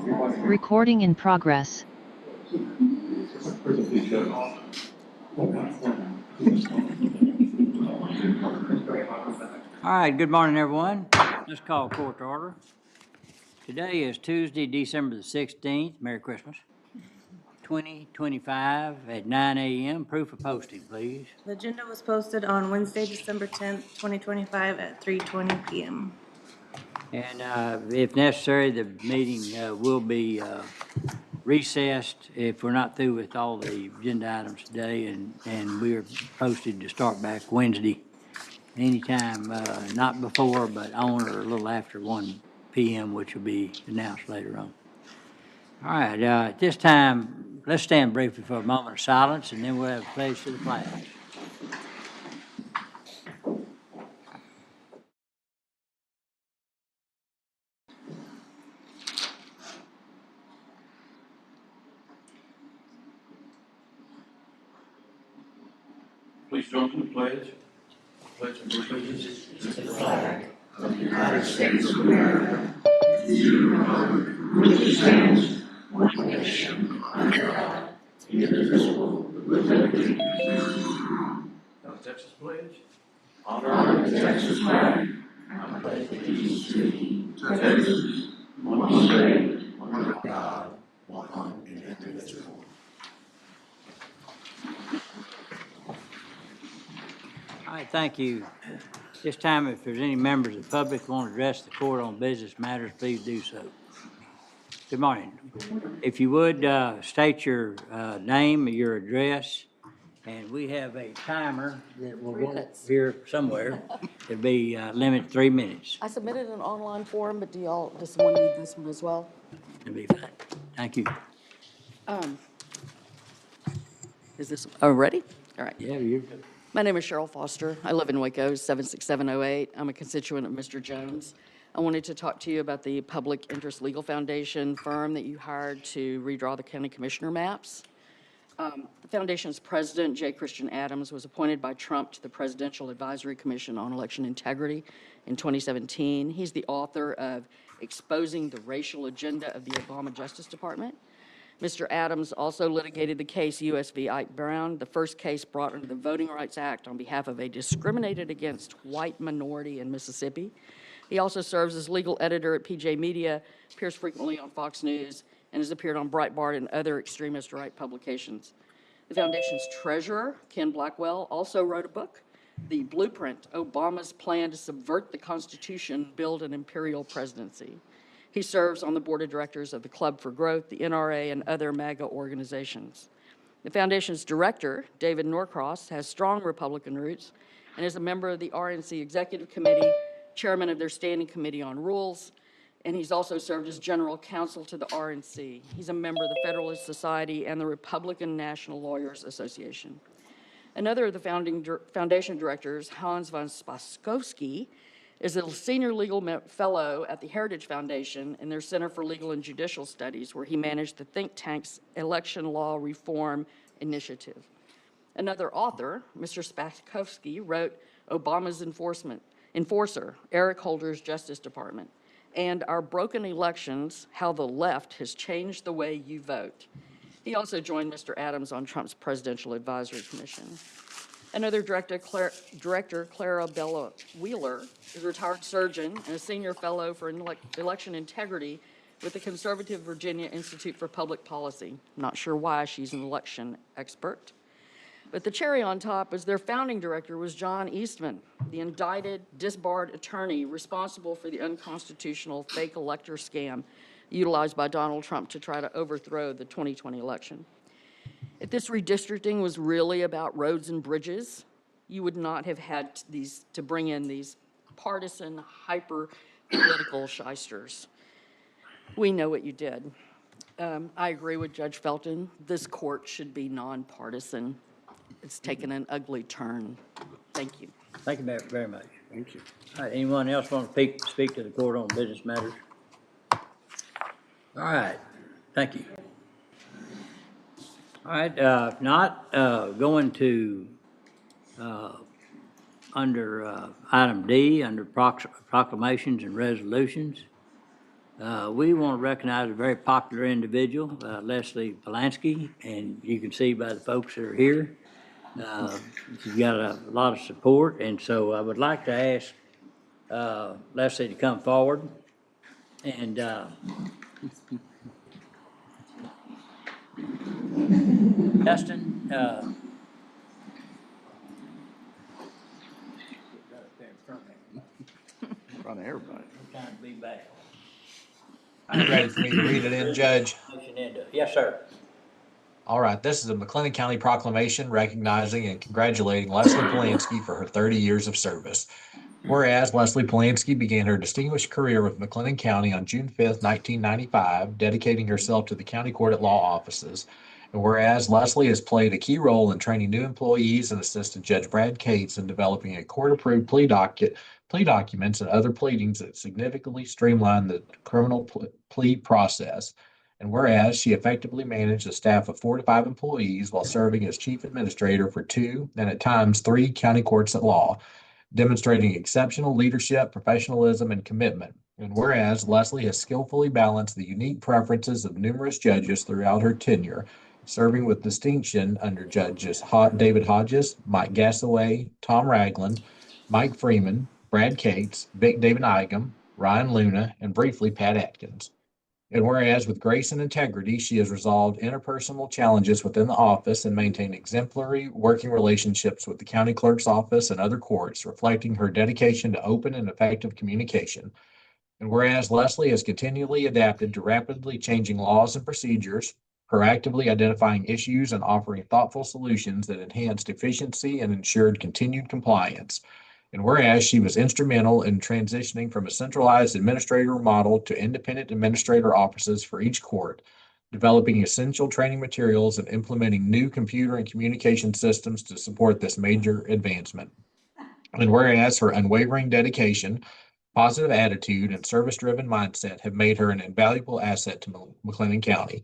Recording in progress. All right, good morning, everyone. Let's call court to order. Today is Tuesday, December the 16th. Merry Christmas. 2025 at 9 a.m. Proof of posting, please. The agenda was posted on Wednesday, December 10th, 2025 at 3:20 p.m. And if necessary, the meeting will be recessed if we're not through with all the agenda items today, and we are posted to start back Wednesday anytime, not before, but on or a little after 1 p.m., which will be announced later on. All right, at this time, let's stand briefly for a moment of silence, and then we'll have a pledge to the flag. Please join in the pledge. Pledge of allegiance to the flag of the United States of America, and to the republic which stands one nation under God, indivisible, with liberty and justice for all. Now, Texas pledge. Honor the Texas flag. I pledge allegiance to thee, Texas, one state, under God, one and indivisible. All right, thank you. This time, if there's any members of the public who want to address the court on business matters, please do so. Good morning. If you would, state your name, your address, and we have a timer that will go here somewhere. It'll be limited 3 minutes. I submitted an online form, but does someone need this one as well? It'll be fine. Thank you. Is this, ready? All right. Yeah, you're. My name is Cheryl Foster. I live in Waco, 76708. I'm a constituent of Mr. Jones. I wanted to talk to you about the Public Interest Legal Foundation firm that you hired to redraw the county commissioner maps. The foundation's president, J. Christian Adams, was appointed by Trump to the Presidential Advisory Commission on Election Integrity in 2017. He's the author of Exposing the Racial Agenda of the Obama Justice Department. Mr. Adams also litigated the case U.S. v. Ike Brown, the first case brought under the Voting Rights Act on behalf of a discriminated against white minority in Mississippi. He also serves as legal editor at PJ Media, appears frequently on Fox News, and has appeared on Breitbart and other extremist right publications. The foundation's treasurer, Ken Blackwell, also wrote a book, The Blueprint: Obama's Plan to Subvert the Constitution, Build an Imperial Presidency. He serves on the board of directors of the Club for Growth, the NRA, and other MAGA organizations. The foundation's director, David Norcross, has strong Republican roots and is a member of the RNC Executive Committee, chairman of their Standing Committee on Rules, and he's also served as general counsel to the RNC. He's a member of the Federalist Society and the Republican National Lawyers Association. Another of the foundation directors, Hans von Spasskovsky, is a senior legal fellow at the Heritage Foundation in their Center for Legal and Judicial Studies, where he managed the think tank's Election Law Reform Initiative. Another author, Mr. Spasskovsky, wrote Obama's Enforcer, Eric Holder's Justice Department, and Our Broken Elections, How the Left Has Changed the Way You Vote. He also joined Mr. Adams on Trump's Presidential Advisory Commission. Another director, Clara Bella Wheeler, is a retired surgeon and a senior fellow for election integrity with the Conservative Virginia Institute for Public Policy. I'm not sure why she's an election expert. But the cherry on top is their founding director was John Eastman, the indicted, disbarred attorney responsible for the unconstitutional fake elector scam utilized by Donald Trump to try to overthrow the 2020 election. If this redistricting was really about roads and bridges, you would not have had to bring in these partisan, hyper-political shysters. We know what you did. I agree with Judge Felton. This court should be nonpartisan. It's taken an ugly turn. Thank you. Thank you very much. Thank you. All right, anyone else want to speak to the court on business matters? All right, thank you. All right, if not, going to under item D, under proclamations and resolutions. We want to recognize a very popular individual, Leslie Polanski, and you can see by the folks that are here, she's got a lot of support, and so I would like to ask Leslie to come forward. And Dustin, In front of everybody. trying to be back. Are you ready for me to read it in, Judge? Motion into, yes, sir. All right, this is a McLennan County proclamation recognizing and congratulating Leslie Polanski for her 30 years of service. Whereas Leslie Polanski began her distinguished career with McLennan County on June 5th, 1995, dedicating herself to the county court at law offices. And whereas Leslie has played a key role in training new employees and assisted Judge Brad Cates in developing a court-approved plea documents and other pleadings that significantly streamline the criminal plea process. And whereas she effectively managed a staff of 4 to 5 employees while serving as chief administrator for 2 and at times 3 county courts at law, demonstrating exceptional leadership, professionalism, and commitment. And whereas Leslie has skillfully balanced the unique preferences of numerous judges throughout her tenure, serving with distinction under Judges David Hodges, Mike Gassaway, Tom Ragland, Mike Freeman, Brad Cates, Vic David Igam, Ryan Luna, and briefly Pat Atkins. And whereas with grace and integrity, she has resolved interpersonal challenges within the office and maintained exemplary working relationships with the county clerk's office and other courts, reflecting her dedication to open and effective communication. And whereas Leslie has continually adapted to rapidly changing laws and procedures, proactively identifying issues and offering thoughtful solutions that enhanced efficiency and ensured continued compliance. And whereas she was instrumental in transitioning from a centralized administrator model to independent administrator offices for each court, developing essential training materials and implementing new computer and communication systems to support this major advancement. And whereas her unwavering dedication, positive attitude, and service-driven mindset have made her an invaluable asset to McLennan County.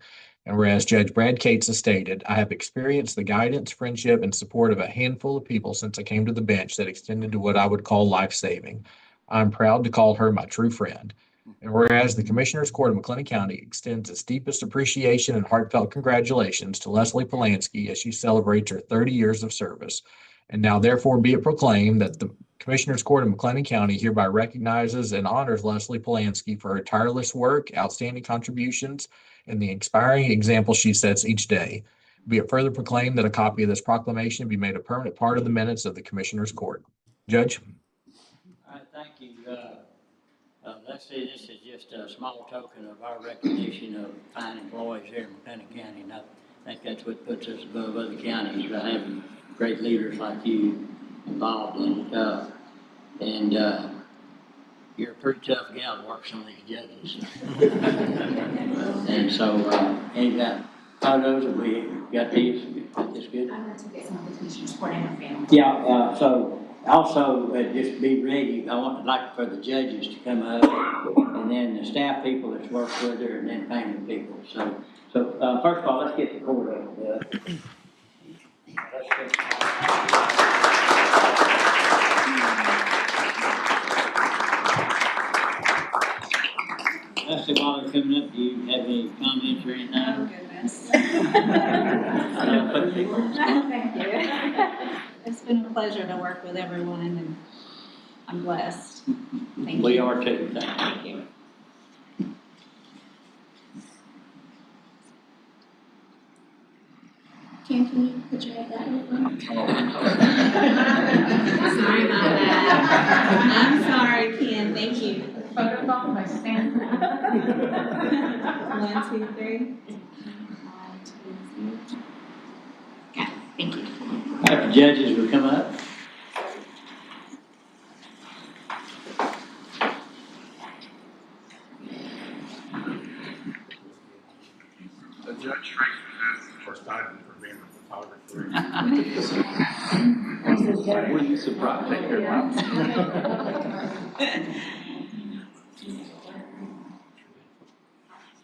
And whereas Judge Brad Cates has stated, I have experienced the guidance, friendship, and support of a handful of people since I came to the bench that extended to what I would call life-saving. I'm proud to call her my true friend. And whereas the Commissioners Court of McLennan County extends its deepest appreciation and heartfelt congratulations to Leslie Polanski as she celebrates her 30 years of service. And now therefore be it proclaimed that the Commissioners Court of McLennan County hereby recognizes and honors Leslie Polanski for her tireless work, outstanding contributions, and the inspiring example she sets each day. Be it further proclaimed that a copy of this proclamation be made a permanent part of the minutes of the Commissioners Court. Judge? All right, thank you. Let's see, this is just a small token of our recognition of fine employees here in McLennan County, and I think that's what puts us above other counties, by having great leaders like you involved in it. And you're a pretty tough gal to work some of these judges. And so, ain't got photos, and we got these, got this good? I'm going to get some of the commissioners supporting our family. Yeah, so also, just be ready, I want, like for the judges to come up, and then the staff people that's worked with her, and then family people. So first of all, let's get the court over. Leslie, while they're coming up, do you have any comments or anything? Oh, goodness. Thank Thank you. It's been a pleasure to work with everyone, and I'm blessed. Thank you. We are too, thank you. Thank you. Can you put your head down? Sorry about that. I'm sorry, Ken. Thank you. Photo bomb by stand. 1, 2, 3. Okay, thank you. All right, the judges will come up. The judge shrinks for starting for being a photographer. Were you surprised?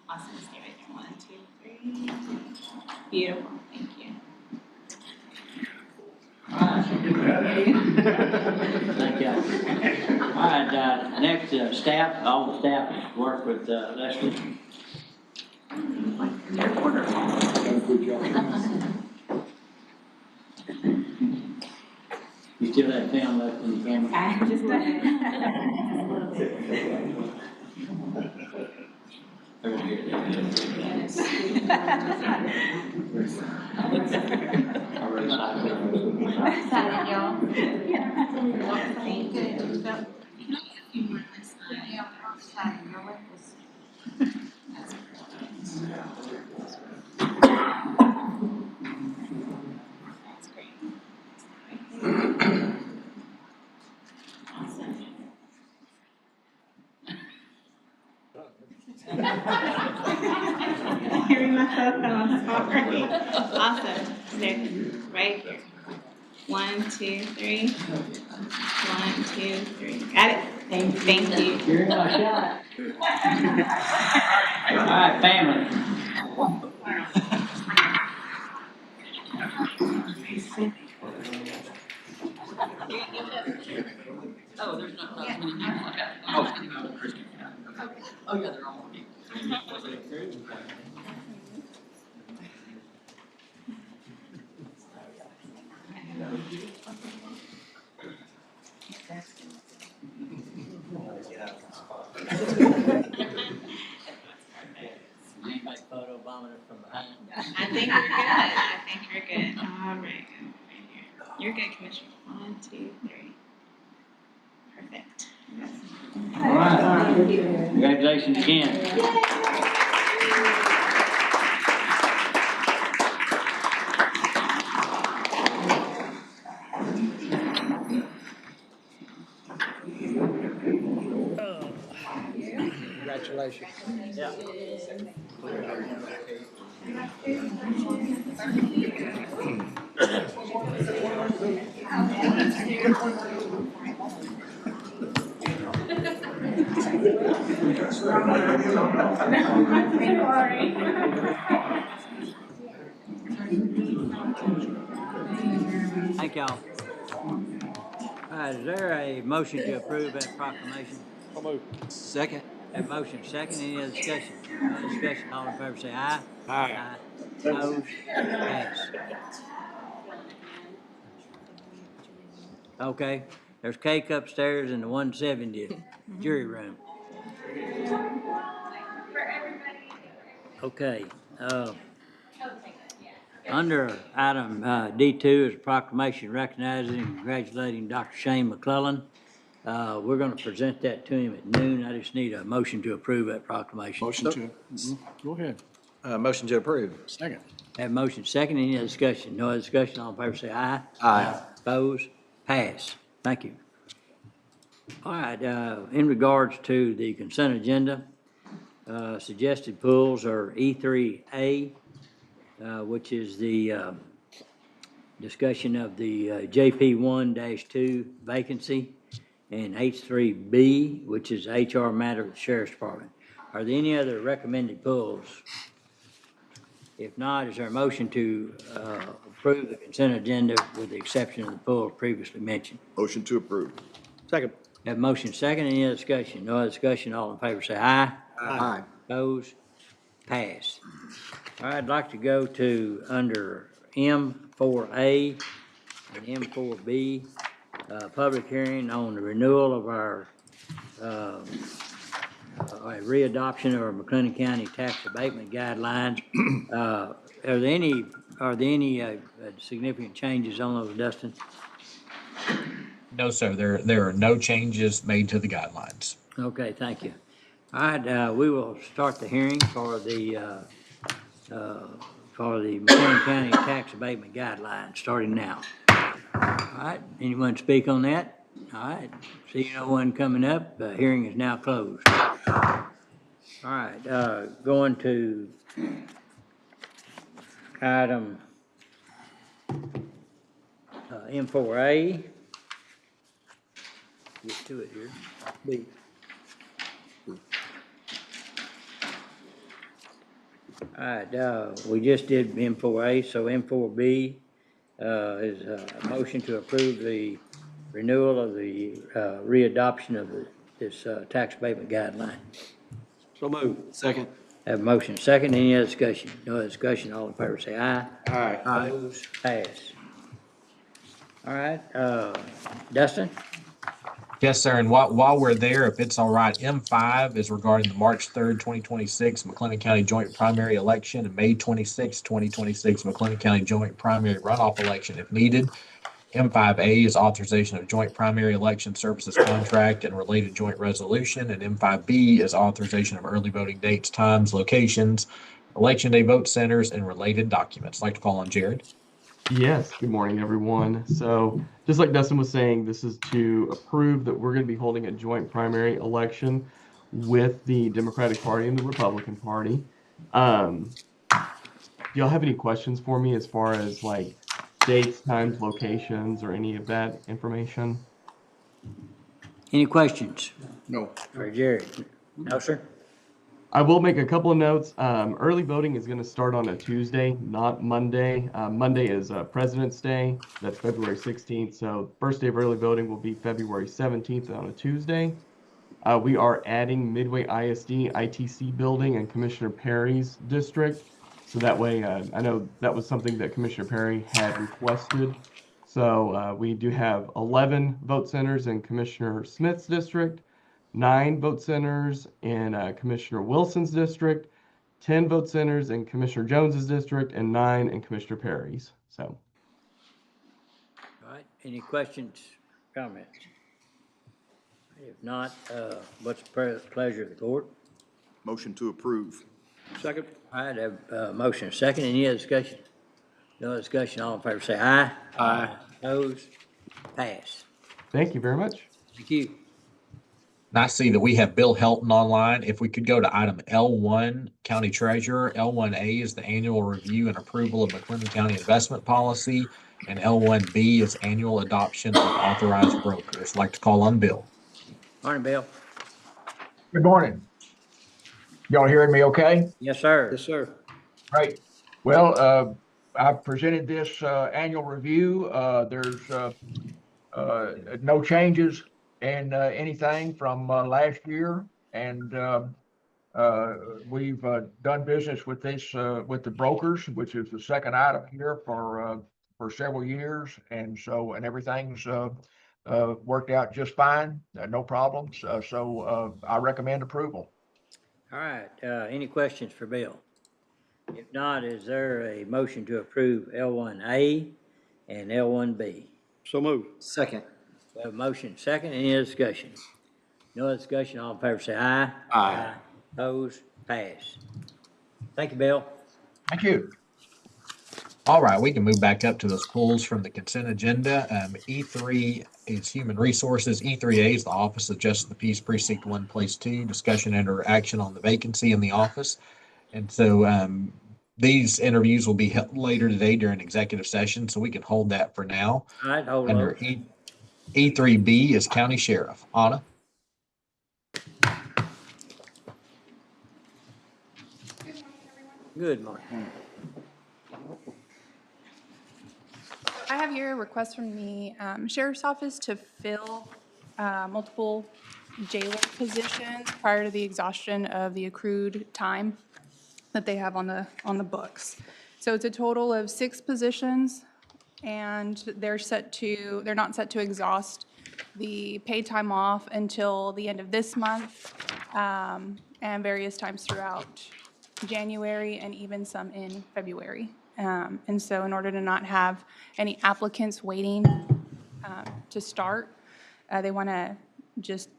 Awesome. Stay right there. 1, 2, 3. Beautiful. Thank you. Thank you. right, next, staff, all the staff work with, Leslie. You still have film left in the camera? Just Excited, y'all. Hearing myself, I'm sorry. Awesome. Stay right here. 1, 2, 3. 1, 2, 3. Got it? Thank you. You're my shot. All right, family. Oh, there's not many people. Okay. I was gonna go with Christie. Oh, yeah, they're all on me. Anybody photo bombing it from behind? I think we're good. I think we're good. All right. Right here. You're good, Commissioner. 1, 2, 3. Perfect. All right. Congratulations again. Congratulations. Yeah. Thank y'all. All right, is there a motion to approve that proclamation? Second. That motion second, any other discussion? No discussion, all in favor say aye. Aye. Opposed, pass. Okay, there's cake upstairs in the 170 jury room. Okay, under item D2 is a proclamation recognizing and congratulating Dr. Shane McClellan. We're gonna present that to him at noon. I just need a motion to approve that proclamation. Motion to, go ahead. Motion to approve. Second. Have motion second, any other discussion? No other discussion, all in favor say aye. Aye. Opposed, pass. Thank you. All right, in regards to the consent agenda, suggested pulls are E3A, which is the discussion of the JP1-2 vacancy, and H3B, which is HR matter of the Sheriff's Department. Are there any other recommended pulls? If not, is there a motion to approve the consent agenda with the exception of the pulls previously mentioned? Motion to approve. Second. Have motion second, any other discussion? No other discussion, all in favor say aye. Aye. Opposed? Pass. All right, I'd like to go to under M4A and M4B, public hearing on the renewal of our readoption of our McLennan County tax abatement guidelines. Are there any significant changes on those, Dustin? No, sir. There are no changes made to the guidelines. Okay, thank you. All right, we will start the hearing for the McLennan County tax abatement guidelines, starting now. All right, anyone speak on that? All right, see no one coming up, hearing is now closed. All right, going to item M4A. Get to it here. B. All right, we just did M4A, so M4B is a motion to approve the renewal of the readoption of this tax abatement guideline. So moved. Second. Have a motion second, any other discussion? No other discussion, all in favor say aye. Aye. Opposed, pass. All right, Dustin? Yes, sir. And while we're there, if it's all right, M5 is regarding the March 3rd, 2026 McLennan County joint primary election and May 26, 2026 McLennan County joint primary runoff election if needed. M5A is authorization of joint primary election services contract and related joint resolution. And M5B is authorization of early voting dates, times, locations, election day vote centers, and related documents. I'd like to call on Jared. Yes, good morning, everyone. So just like Dustin was saying, this is to approve that we're going to be holding a joint primary election with the Democratic Party and the Republican Party. Do y'all have any questions for me as far as like dates, times, locations, or any of that information? Any questions No. for Jared? No, sir? I will make a couple of notes. Early voting is going to start on a Tuesday, not Monday. Monday is President's Day. That's February 16th. So first day of early voting will be February 17th on a Tuesday. We are adding Midway ISD ITC building and Commissioner Perry's district. So that way, I know that was something that Commissioner Perry had requested. So we do have 11 vote centers in Commissioner Smith's district, 9 vote centers in Commissioner Wilson's district, 10 vote centers in Commissioner Jones's district, and 9 in Commissioner Perry's. So, All right, any questions, comments? If not, what's the pleasure of the court? Motion to approve. Second. All right, have a motion second, any other discussion? No other discussion, all in favor say aye. Aye. Opposed, pass. thank you very much. Thank you. And I see that we have Bill Helton online. If we could go to item L1, County Treasurer. L1A is the annual review and approval of McLennan County investment policy. And L1B is annual adoption of authorized brokers. I'd like to call on Bill. Morning, Bill. Good morning. Y'all hearing me okay? Yes, sir. Yes, sir. Great. Well, I've presented this annual review. There's no changes in anything from last year. And we've done business with this with the brokers, which is the second item here for several years. And so, and everything's worked out just fine, no problems. So I recommend approval. All right, any questions for Bill? If not, is there a motion to approve L1A and L1B? So moved. Second. We have a motion second, any other discussion? No other discussion, all in favor say aye. Aye. Opposed, pass. Thank you, Bill. Thank you. All right, we can move back up to those pulls from the consent agenda. E3 is Human Resources. E3A is the Office of Justice of the Peace Precinct 1, Place 2, discussion and or action on the vacancy in the office. And so these interviews will be held later today during executive session, so we can hold that for now. All right, hold Under on. E3B is County Sheriff. Anna? Good morning. I have here a request from the Sheriff's Office to fill multiple jailer positions prior to the exhaustion of the accrued time that they have on the books. So it's a total of 6 positions, and they're not set to exhaust the paid time off until the end of this month, and various times throughout January and even some in February. And so in order to not have any applicants waiting to start, they want to just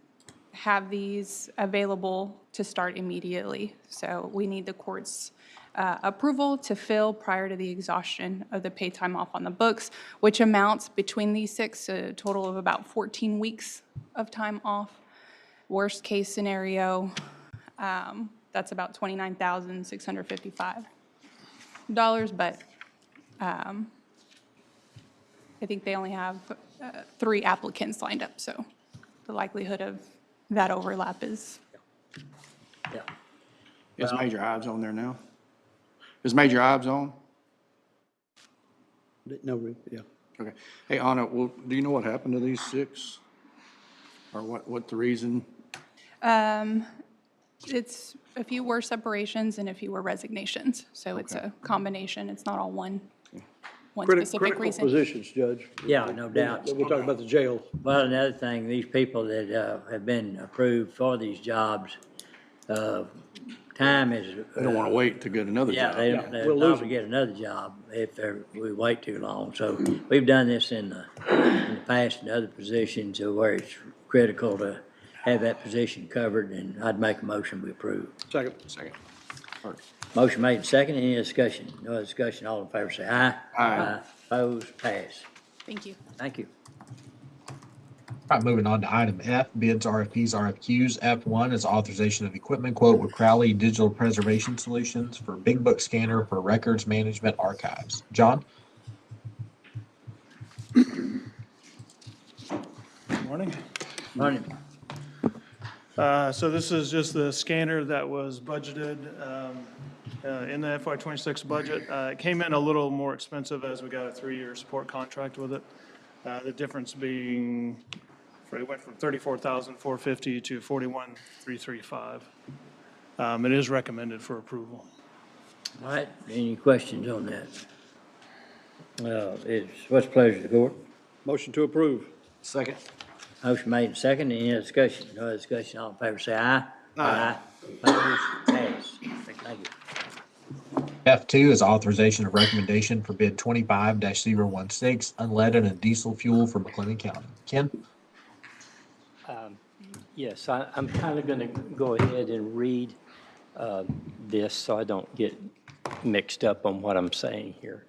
have these available to start immediately. So we need the court's approval to fill prior to the exhaustion of the paid time off on the books, which amounts between these 6 to a total of about 14 weeks of time off. Worst case scenario, that's about $29,655. But I think they only have 3 applicants lined up, so the likelihood of that overlap is. Yeah. Is Major Ives on there now? Is Major Ives on? No, yeah. Okay. Hey, Anna, well, do you know what happened to these 6? Or what the reason? It's a few were separations and a few were resignations. So it's a combination. It's not all one specific Critical reason. positions, Judge. Yeah, no doubt. We're talking about the jail. Well, another thing, these people that have been approved for these jobs, time is. They don't want to wait to get another Yeah, job. they're we'll lose liable to them. get another job if we wait too long. So we've done this in the past in other positions where it's critical to have that position covered, and I'd make a motion we approve. Second. Motion made and second. Any discussion? No discussion. All in favor say aye. Aye. Opposed? Pass. Thank you. Thank you. All right, moving on to item F, bids, RFPs, RFQs. F1 is authorization of equipment quote with Crowley Digital Preservation Solutions for Big Book Scanner for Records Management Archives. John? Morning. Morning. So this is just the scanner that was budgeted in the FY26 budget. It came in a little more expensive as we got a 3-year support contract with it. The difference being, it went from $34,450 to $41,335. It is recommended for approval. All right. Any questions on that? What's the pleasure of the court? Motion to approve. Second. Motion made and second. Any discussion? No discussion. All in favor say aye. Aye. Opposed? Pass. Thank you. F2 is authorization of recommendation for bid 25-016 unleaded and diesel fuel for McLennan County. Ken? Yes, I'm kind of going to go ahead and read this so I don't get mixed up on what I'm saying here.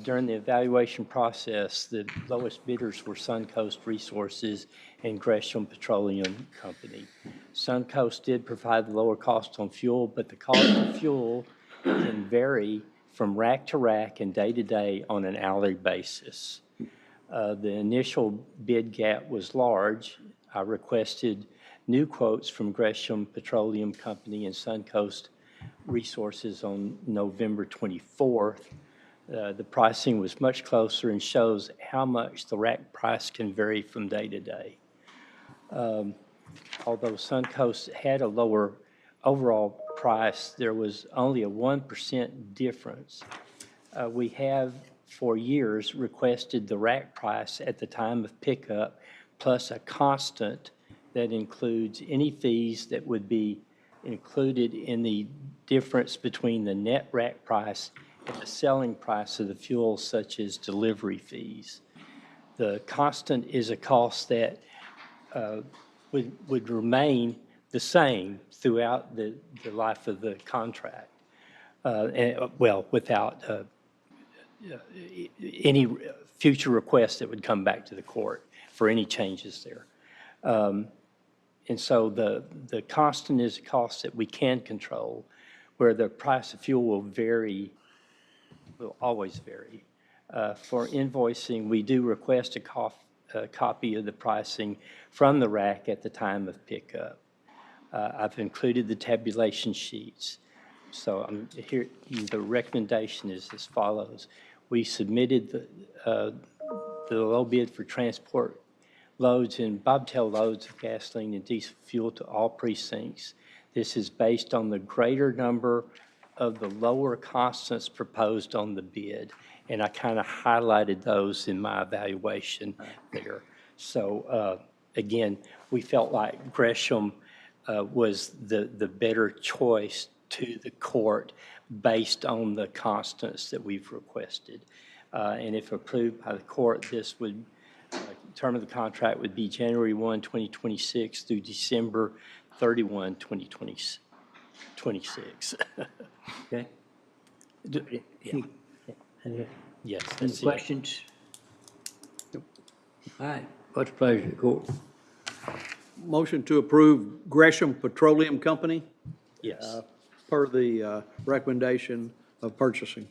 During the evaluation process, the lowest bidders were Suncoast Resources and Gresham Petroleum Company. Suncoast did provide the lower cost on fuel, but the cost of fuel can vary from rack to rack and day to day on an hourly basis. The initial bid gap was large. I requested new quotes from Gresham Petroleum Company and Suncoast Resources on November 24th. The pricing was much closer and shows how much the rack price can vary from day to day. Although Suncoast had a lower overall price, there was only a 1% difference. We have for years requested the rack price at the time of pickup plus a constant that includes any fees that would be included in the difference between the net rack price and the selling price of the fuel, such as delivery fees. The constant is a cost that would remain the same throughout the life of the contract, without any future requests that would come back to the court for any changes there. And so the constant is a cost that we can control, where the price of fuel will always vary. For invoicing, we do request a copy of the pricing from the rack at the time of pickup. I've included the tabulation sheets. So here, the recommendation is as follows. We submitted the low bid for transport loads and bobtail loads of gasoline and diesel fuel to all precincts. This is based on the greater number of the lower constants proposed on the bid. And I kind of highlighted those in my evaluation there. So again, we felt like Gresham was the better choice to the court based on the constants that we've requested. And if approved by the court, this would, term of the contract would be January 1, 2026 through December 31, 2026. Okay. Yeah. Yes, Any that's it. questions? All right. What's the pleasure of the court? Motion to approve Gresham Petroleum Company Yes. per the recommendation of purchasing.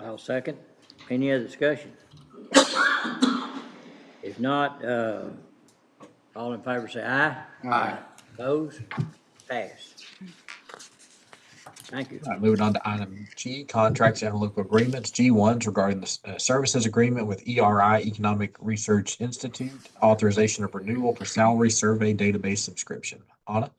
I'll second. Any other discussion? If not, all in favor say aye. Aye. Opposed? Passed. Thank you. All right, moving on to item G, contracts and local agreements. G1 is regarding the services agreement with ERI Economic Research Institute, authorization of renewal for salary survey database subscription. Anna?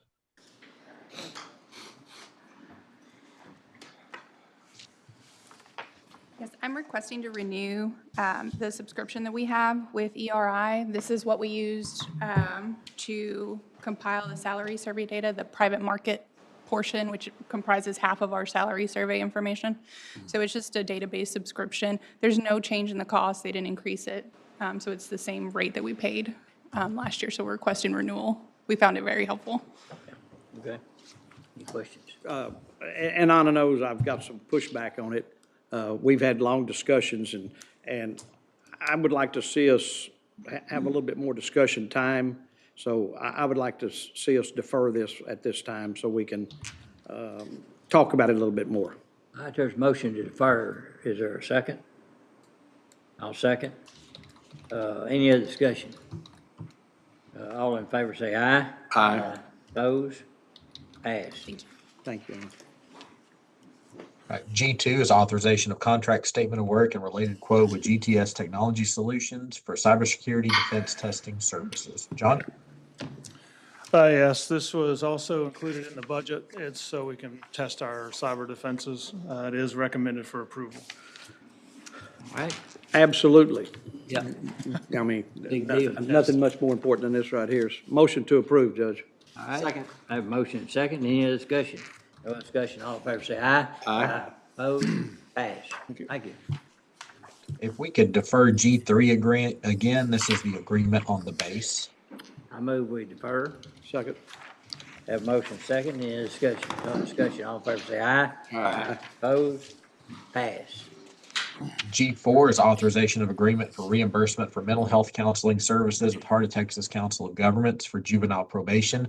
Yes, I'm requesting to renew the subscription that we have with ERI. This is what we used to compile the salary survey data, the private market portion, which comprises half of our salary survey information. So it's just a database subscription. There's no change in the cost. They didn't increase it. So it's the same rate that we paid last year. So we're requesting renewal. We found it very helpful. Okay. Any questions? And Anna knows I've got some pushback on it. We've had long discussions, and I would like to see us have a little bit more discussion time. So I would like to see us defer this at this time so we can talk about it a little bit more. All right, there's a motion to defer. Is there a second? I'll second. Any other discussion? All in favor say aye. Aye. Those? Pass. Thank you, Anna. All right, G2 is authorization of contract statement of work and related quote with GTS Technology Solutions for cybersecurity defense testing services. John? Yes, this was also included in the budget. It's so we can test our cyber defenses. It is recommended for approval. All right. Absolutely. Yeah. I mean, Big deal. nothing much more important than this right here. Motion to approve, Judge. All right. Second. I have a motion and second. Any other discussion? No discussion. All in favor say aye. Aye. Opposed? Pass. Thank you. If we could defer G3 again, this is the agreement on the base. I move we defer. Second. Have a motion second. Any discussion? No discussion. All in favor say aye. Aye. Opposed? Pass. G4 is authorization of agreement for reimbursement for mental health counseling services with Heart of Texas Council of Governments for juvenile probation.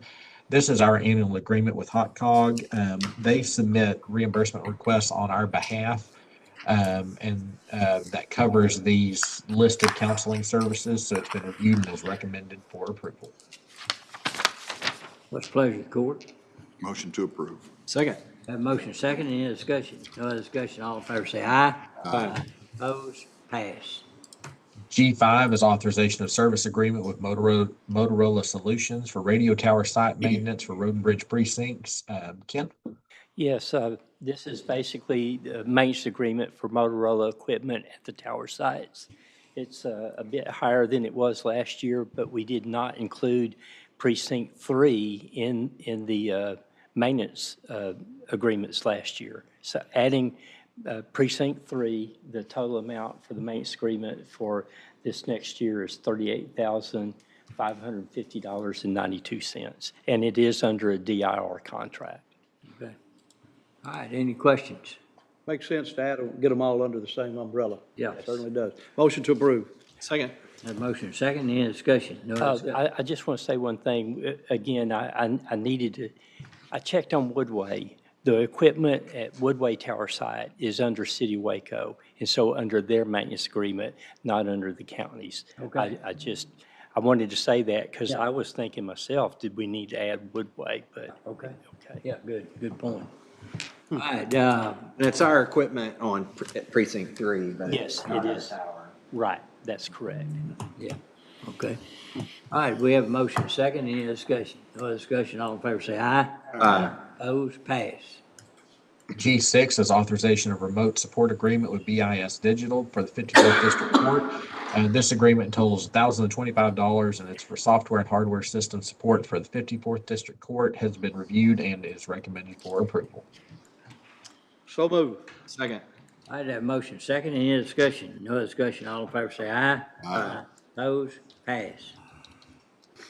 This is our annual agreement with HotCog. They submit reimbursement requests on our behalf, and that covers these listed counseling services. So it's been reviewed and is recommended for approval. What's the pleasure, court? Motion to approve. Second. Have a motion second. Any discussion? No other discussion. All in favor say aye. Aye. Opposed? Pass. G5 is authorization of service agreement with Motorola Solutions for radio tower site maintenance for road and bridge precincts. Ken? Yes, this is basically the maintenance agreement for Motorola equipment at the tower sites. It's a bit higher than it was last year, but we did not include Precinct 3 in the maintenance agreements last year. So adding Precinct 3, the total amount for the maintenance agreement for this next year is $38,550.92, and it is under a DIR contract. Okay. All right, any questions? Makes sense to add, get them all under the same umbrella. Yeah. It certainly does. Motion to approve. Second. Have a motion second. Any discussion? No discussion. I just want to say one thing. Again, I needed to, I checked on Woodway. The equipment at Woodway Tower site is under City of Waco, and so under their maintenance agreement, not under the county's. Okay. I wanted to say that because Yeah. I was thinking myself, did we need to add Woodway? But, Okay. okay. Yeah, good point. All right, And it's our equipment on precinct 3, but Yes, it's not it our is. tower. Right, that's correct. yeah, okay. All right, we have a motion second. Any discussion? No discussion. All in favor say aye. Aye. Opposed? Pass. G6 is authorization of remote support agreement with BIS Digital for the 54th District Court. This agreement totals $1,025, and it's for software and hardware system support for the 54th District Court, has been reviewed and is recommended for approval. So move. Second. I have a motion second. Any discussion? No discussion. All in favor say aye. Aye. Opposed? Pass.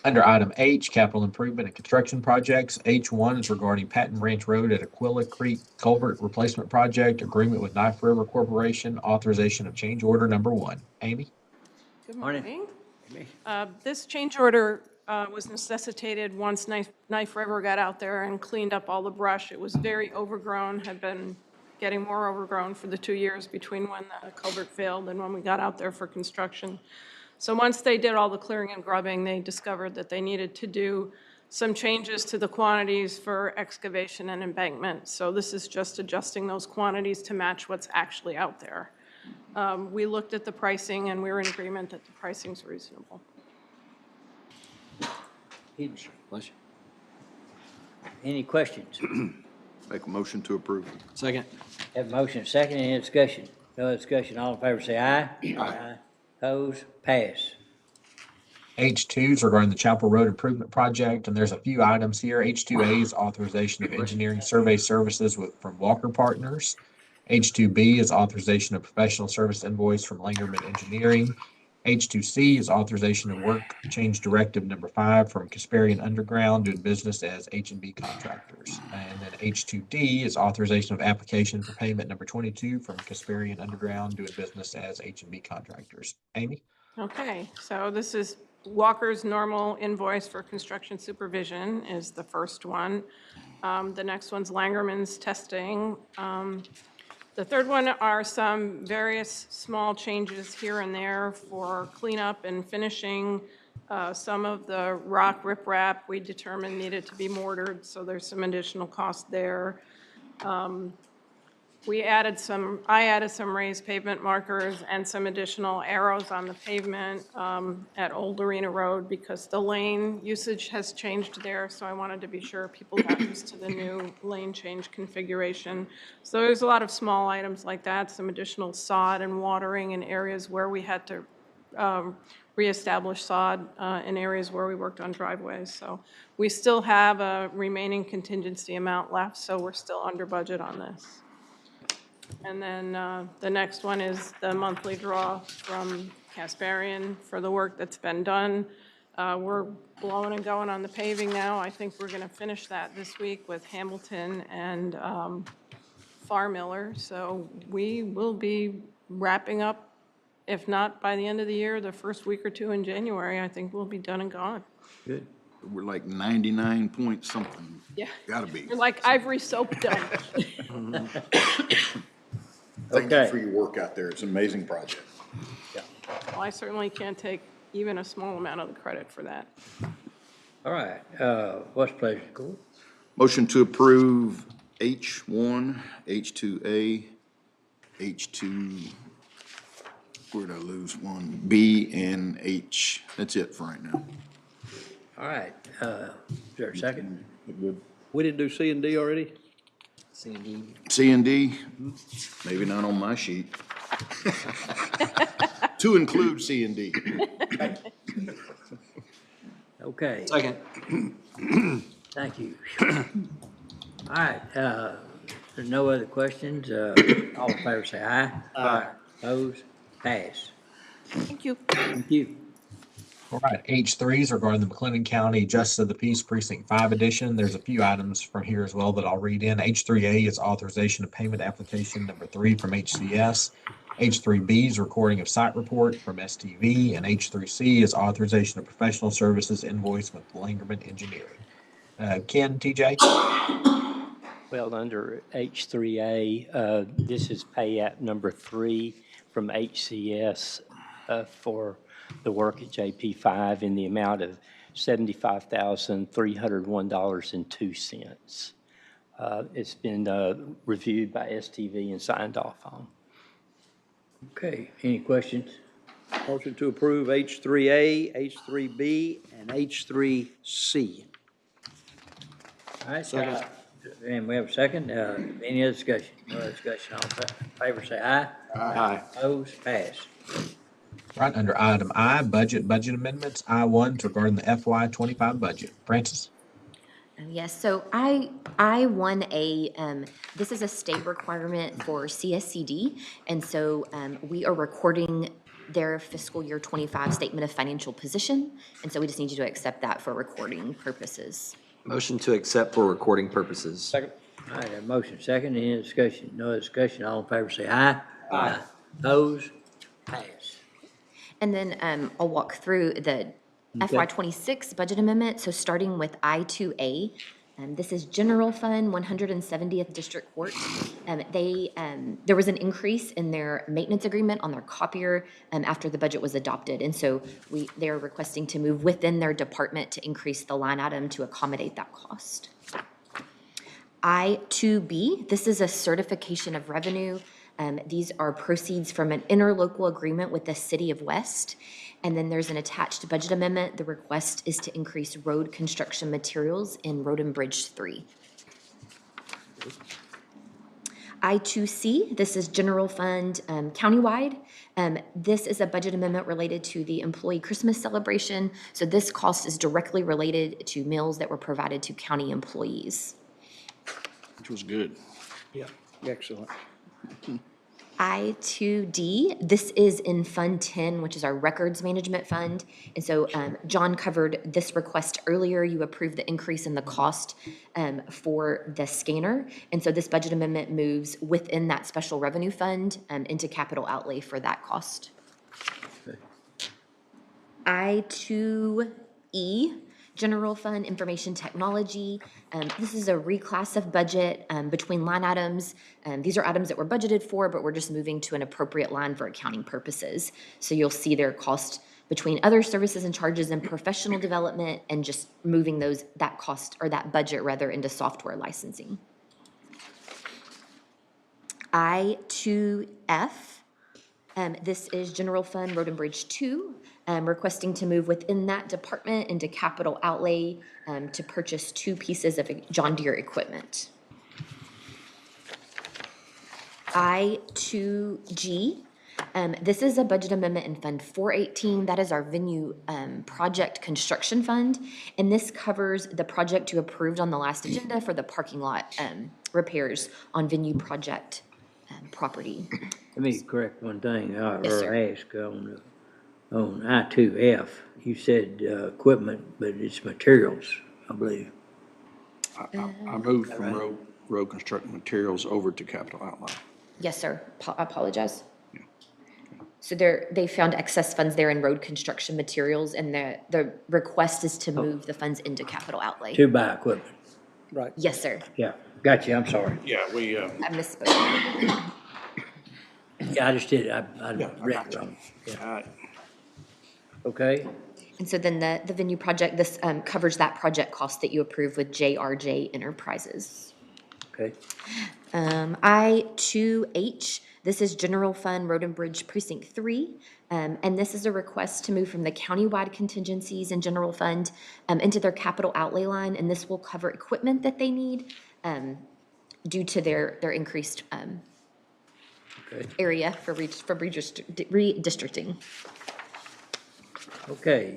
Under item H, capital improvement and construction projects, H1 is regarding Patton Ranch Road at Aquila Creek Culvert Replacement Project, agreement with Knife River Corporation, authorization of change order number 1. Amy? Good Morning. morning. This change order was necessitated once Knife River got out there and cleaned up all the brush. It was very overgrown, had been getting more overgrown for the 2 years between when the culvert failed and when we got out there for construction. So once they did all the clearing and grubbing, they discovered that they needed to do some changes to the quantities for excavation and embankment. So this is just adjusting those quantities to match what's actually out there. We looked at the pricing and we were in agreement that the pricing's reasonable. Any questions? Make a motion to approve. Second. Have a motion, second, any discussion? No discussion, all in favor say aye. Aye. Opposed, pass. H2 is regarding the Chapel Road Improvement Project, and there's a few items here. H2A is authorization of engineering survey services from Walker Partners. H2B is authorization of professional service invoice from Langerman Engineering. H2C is authorization of work change directive number 5 from Kasperian Underground doing business as H&B Contractors. And then H2D is authorization of application for payment number 22 from Kasperian Underground doing business as H&B Contractors. Amy? Okay, so this is Walker's normal invoice for construction supervision is the first one. The next one's Langerman's testing. The third one are some various small changes here and there for cleanup and finishing. Some of the rock riprap we determined needed to be mortared, so there's some additional cost there. I added some raised pavement markers and some additional arrows on the pavement at Old Arena Road because the lane usage has changed there, so I wanted to be sure people got used to the new lane change configuration. So there's a lot of small items like that, some additional sod and watering in areas where we had to reestablish sod in areas where we worked on driveways. So we still have a remaining contingency amount left, so we're still under budget on this. And then the next one is the monthly draw from Kasperian for the work that's been done. We're blowing and going on the paving now. I think we're going to finish that this week with Hamilton and Far Miller. So we will be wrapping up, if not by the end of the year, the first week or two in January. I think we'll be done and gone. Good. We're like 99 point something. Yeah. Gotta be. We're like Ivory soap done. Thank you Okay. for your work out there. It's an amazing project. Well, I certainly can't take even a small amount of the credit for that. All right, what's the pleasure, court? Motion to approve H1, H2A, H2, where'd I lose one? B and H. That's it for right now. All right, is there a second? We didn't do C and D already? C and D, maybe not on my sheet. To include C and D. Okay. Second. Thank you. All right, there's no other questions, all in favor say aye. Aye. Opposed, pass. Thank you. Thank you. All right, H3 is regarding the McLennan County Justice of the Peace Precinct 5 edition. There's a few items from here as well that I'll read in. H3A is authorization of payment application number 3 from HCS. H3B is recording of site report from STV, and H3C is authorization of professional services invoice with Langerman Engineering. Ken, TJ? Well, under H3A, this is pay app number 3 from HCS for the work at JP5 in the amount of $75,301.02. It's been reviewed by STV and signed off on. Okay, any questions? Motion to approve H3A, H3B, and H3C. All right, and we have a second, any other discussion? No other discussion, all in favor say aye. Aye. Opposed, pass. Right, under item I, budget amendments, I1 regarding the FY25 budget. Francis? Yes, so I-1A, this is a state requirement for CSCD, and so we are recording their fiscal year 25 statement of financial position, and so we just need you to accept that for recording purposes. Motion to accept for recording purposes. Second. All right, a motion second, any discussion? No other discussion, all in favor say aye. Aye. Opposed, pass. And then I'll walk through the FY26 budget amendment. So starting with I2A, This is General Fund, 170th District Court. There was an increase in their maintenance agreement on their copier after the budget was adopted. And so they're requesting to move within their department to increase the line item to accommodate that cost. I-2B, this is a certification of revenue. These are proceeds from an interlocal agreement with the City of West. And then there's an attached budget amendment. The request is to increase road construction materials in Road and Bridge 3. I-2C, this is general fund countywide. This is a budget amendment related to the employee Christmas celebration. So this cost is directly related to meals that were provided to county employees. Which was good. Yeah, excellent. I-2D, this is in Fund 10, which is our Records Management Fund. And so John covered this request earlier. You approved the increase in the cost for the scanner. And so this budget amendment moves within that special revenue fund into capital outlay for that cost. Okay. I-2E, General Fund Information Technology. This is a reclass of budget between line items. These are items that were budgeted for, but we're just moving to an appropriate line for accounting purposes. So you'll see their cost between other services and charges and professional development and just moving that cost or that budget rather into software licensing. I-2F, this is General Fund Road and Bridge 2. Requesting to move within that department into capital outlay to purchase 2 pieces of John Deere equipment. I-2G, this is a budget amendment in Fund 418. That is our venue project construction fund. And this covers the project you approved on the last agenda for the parking lot repairs on venue project property. Let me correct one thing, Yes, sir. or ask on I-2F. You said equipment, but it's materials, I believe. I moved from road construction materials over to capital outlay. Yes, sir. I apologize. So they found excess funds there in road construction materials, and the request is to move the funds into capital outlay. To buy equipment. Right. Yes, sir. Yeah, got you, I'm sorry. Yeah, we, I misspoke. Yeah, I just did, I read it wrong. Okay, And so then the venue project, this covers that project cost that you approved with JRJ Enterprises. okay. I-2H, this is General Fund Road and Bridge Precinct 3. And this is a request to move from the countywide contingencies and general fund into their capital outlay line. And this will cover equipment that they need due to their increased area for redistricting. Okay,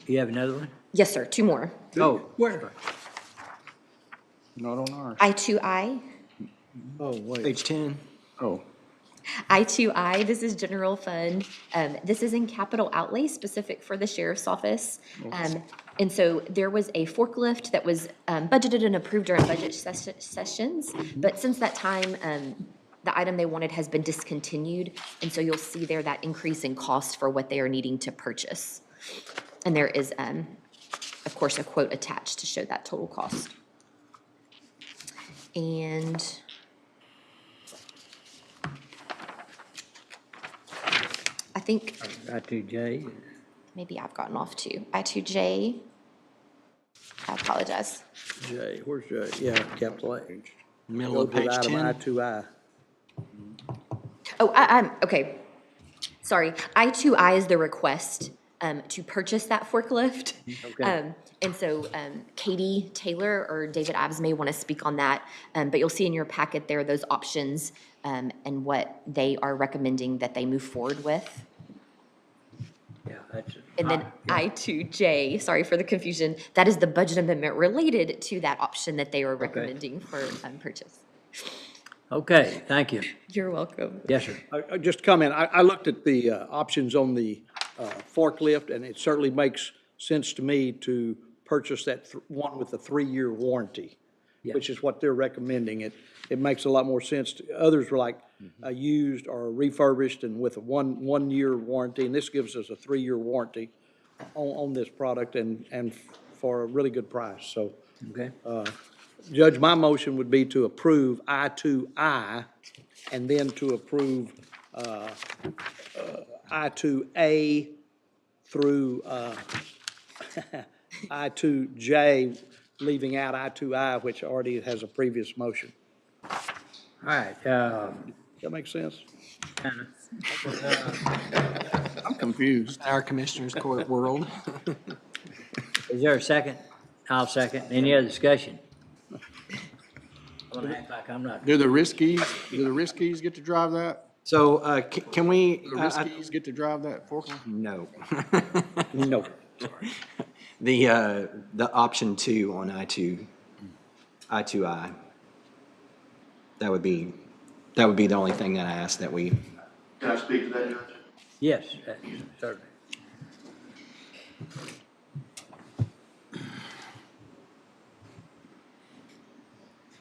you have another one? Yes, sir, 2 more. Oh, Where? not on ours. I-2I. Oh, wait. Page 10. Oh, I-2I, this is general fund. This is in capital outlay specific for the sheriff's office. And so there was a forklift that was budgeted and approved during budget sessions. But since that time, the item they wanted has been discontinued. And so you'll see there that increase in cost for what they are needing to purchase. And there is, of course, a quote attached to show that total cost. And I think I-2J. maybe I've gotten off too. I-2J, I apologize. J, where's J? Yeah, capital A. Middle of Go to page item 10. I-2I. Oh, I'm, okay. Sorry, I-2I is the request to purchase that forklift. Okay. And so Katie Taylor or David Ives may want to speak on that, but you'll see in your packet there those options and what they are recommending that they move forward with. Yeah, that's. And then I-2J, sorry for the confusion, that is the budget amendment related to that option that they are recommending for purchase. Okay, thank you. You're welcome. Yes, sir. Just comment, I looked at the options on the forklift, and it certainly makes sense to me to purchase that one with the 3-year warranty, which is what they're recommending. It makes a lot more sense. Others were like used or refurbished and with a one-year warranty, and this gives us a 3-year warranty on this product and for a really good price. So Okay. Judge, my motion would be to approve I2I and then to approve I2A through I2J, leaving out I2I, which already has a previous motion. All right, Does that make sense? I'm confused. Our Commissioners Court world. is there a second? I'll second. Any other discussion? I'm gonna act like I'm not. Do the Riskies get to drive that? So, can we? The Riskies get to drive that forklift? No. No. The option 2 on I2I. That would be the only thing that I asked that we. Can I speak to that, Judge? Yes, certainly.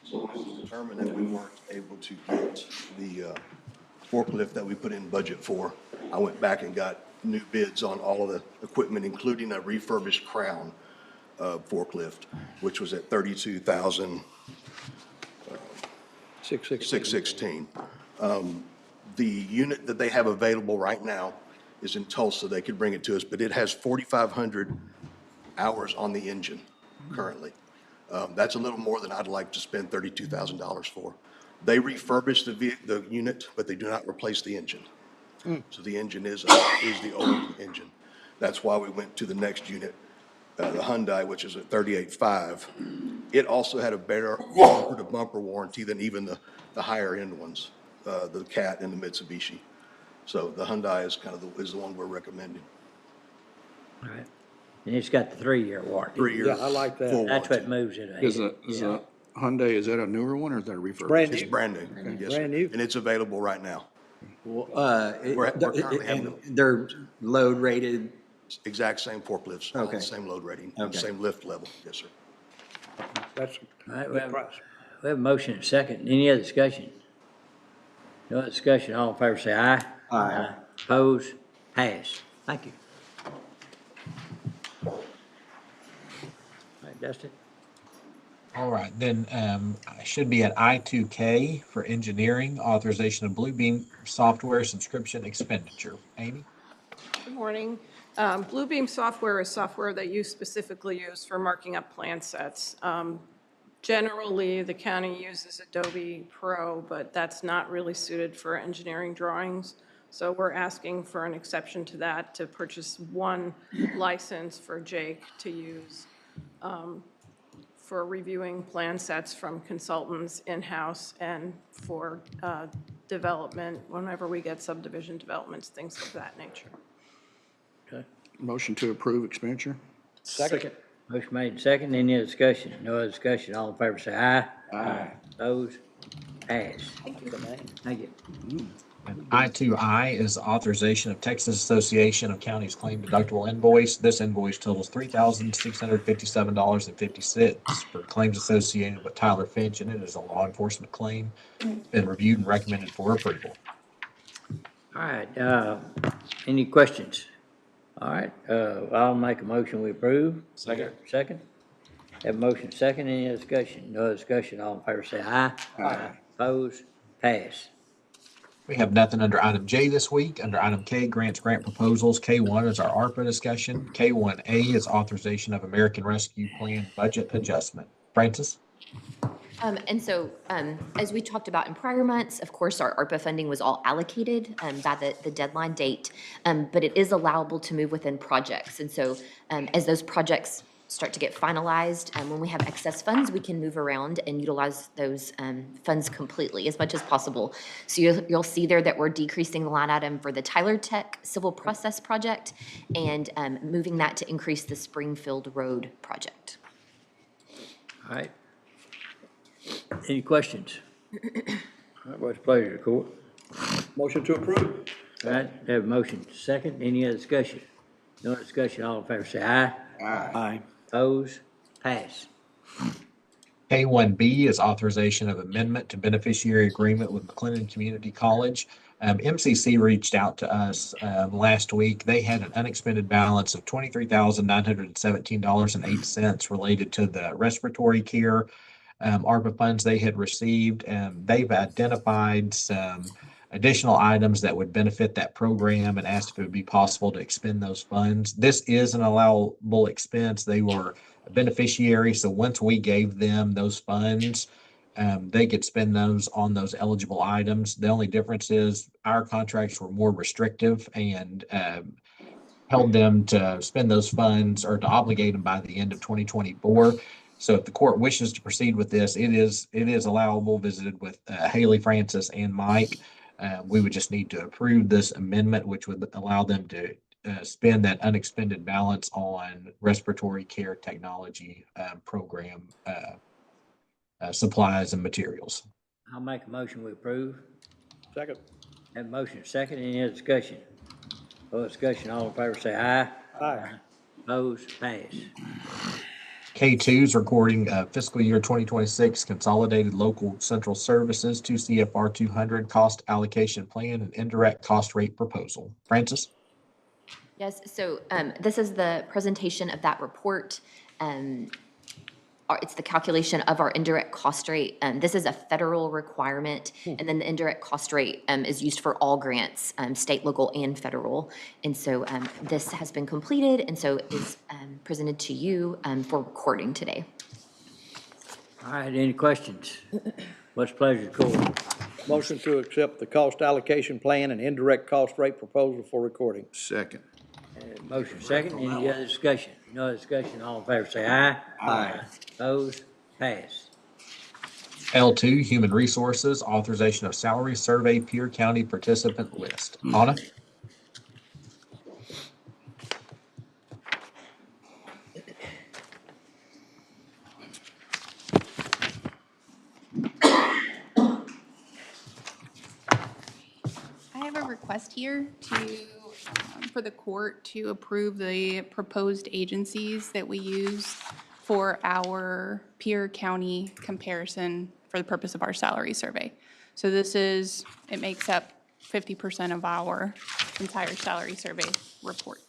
So when it was determined that we weren't able to get the forklift that we put in budget for, I went back and got new bids on all of the equipment, including a refurbished Crown forklift, which was at $32,616. The unit that they have available right now is in Tulsa. They could bring it to us, but it has 4,500 hours on the engine currently. That's a little more than I'd like to spend $32,000 for. They refurbish the unit, but they do not replace the engine. So the engine is the old engine. That's why we went to the next unit, the Hyundai, which is at 38.5. It also had a better bumper-to-bumper warranty than even the higher-end ones, the Cat and the Mitsubishi. So the Hyundai is is the one we're recommending. All right. And it's got the 3-year warranty. 3 years. Yeah, I like that. full That's warranty. what moves it. Is a Hyundai, is that a newer one or is that a refurb? Brand It's new. brand new. Yes, sir. Brand new. And it's available right now. We're currently having they're load rated. Exact same forklifts, all Okay. the same load rating, Okay. same lift level. Yes, sir. That's All right, a we good have, price. we have a motion and a second. Any other discussion? No other discussion. All in favor say aye. Aye. Oppose? Pass. Thank you. All right, Dustin? All right, then I should be at I2K for engineering, authorization of Bluebeam software subscription expenditure. Amy? Good morning. Bluebeam software is software that you specifically use for marking up plan sets. Generally, the county uses Adobe Pro, but that's not really suited for engineering drawings. So we're asking for an exception to that, to purchase one license for Jake to use for reviewing plan sets from consultants in-house and for development, whenever we get subdivision developments, things of that nature. Okay. Motion to approve expenditure? Second. Motion made and second. Any other discussion? No other discussion. All in favor say aye. Aye. Oppose? Pass. Thank you. Thank you. And I2I is authorization of Texas Association of Counties Claim Deductible Invoice. This invoice totals $3,657.50 for claims associated with Tyler Finch, and it is a law enforcement claim. It's been reviewed and recommended for approval. All right, any questions? All right, I'll make a motion we approve. Second. Second? Have a motion second, any other discussion? No other discussion, all in favor say aye. Aye. Oppose? Pass. We have nothing under item J this week. Under item K, grant proposals. K1 is our ARPA discussion. K1A is authorization of American Rescue Plan budget adjustment. Francis? And so, as we talked about in prior months, of course, our ARPA funding was all allocated by the deadline date, but it is allowable to move within projects. And so, as those projects start to get finalized, when we have excess funds, we can move around and utilize those funds completely as much as possible. So you'll see there that we're decreasing the line item for the Tyler Tech Civil Process Project and moving that to increase the Springfield Road project. All right. Any questions? All right, what's the pleasure of the court? Motion to approve. All right, have a motion second, any other discussion? No other discussion, all in favor say aye. Aye. Oppose? Pass. K1B is authorization of amendment to beneficiary agreement with McLennan Community College MCC reached out to us last week. They had an unexpended balance of $23,917.08 related to the respiratory care ARPA funds they had received. They've identified some additional items that would benefit that program and asked if it would be possible to expend those funds. This is an allowable expense. They were a beneficiary, so once we gave them those funds, they could spend those on those eligible items. The only difference is our contracts were more restrictive and held them to spend those funds or to obligate them by the end of 2024. So if the court wishes to proceed with this, it is allowable. Visited with Haley, Francis, and Mike. We would just need to approve this amendment, which would allow them to spend that unexpended balance on respiratory care technology program supplies and materials. I'll make a motion we approve. Second. Have a motion second. Any other discussion? No discussion. All in favor say aye. Aye. Opposed? Pass. K2 is recording fiscal year 2026 Consolidated Local Central Services 2 CFR 200 Cost Allocation Plan and Indirect Cost Rate Proposal. Francis? Yes, so this is the presentation of that report. It's the calculation of our indirect cost rate. This is a federal requirement, and then the indirect cost rate is used for all grants, state, local, and federal. And so this has been completed, and so is presented to you for recording today. All right, any questions? What's the pleasure, court? Motion to accept the cost allocation plan and indirect cost rate proposal for recording. Second. Motion second. Any other discussion? No other discussion. All in favor say aye. Aye. Opposed? Pass. L2, Human Resources, Authorization of Salary Survey Peer County Participant List. Anna? I have a request here for the court to approve the proposed agencies that we use for our peer county comparison for the purpose of our salary survey. So it makes up 50% of our entire salary survey report.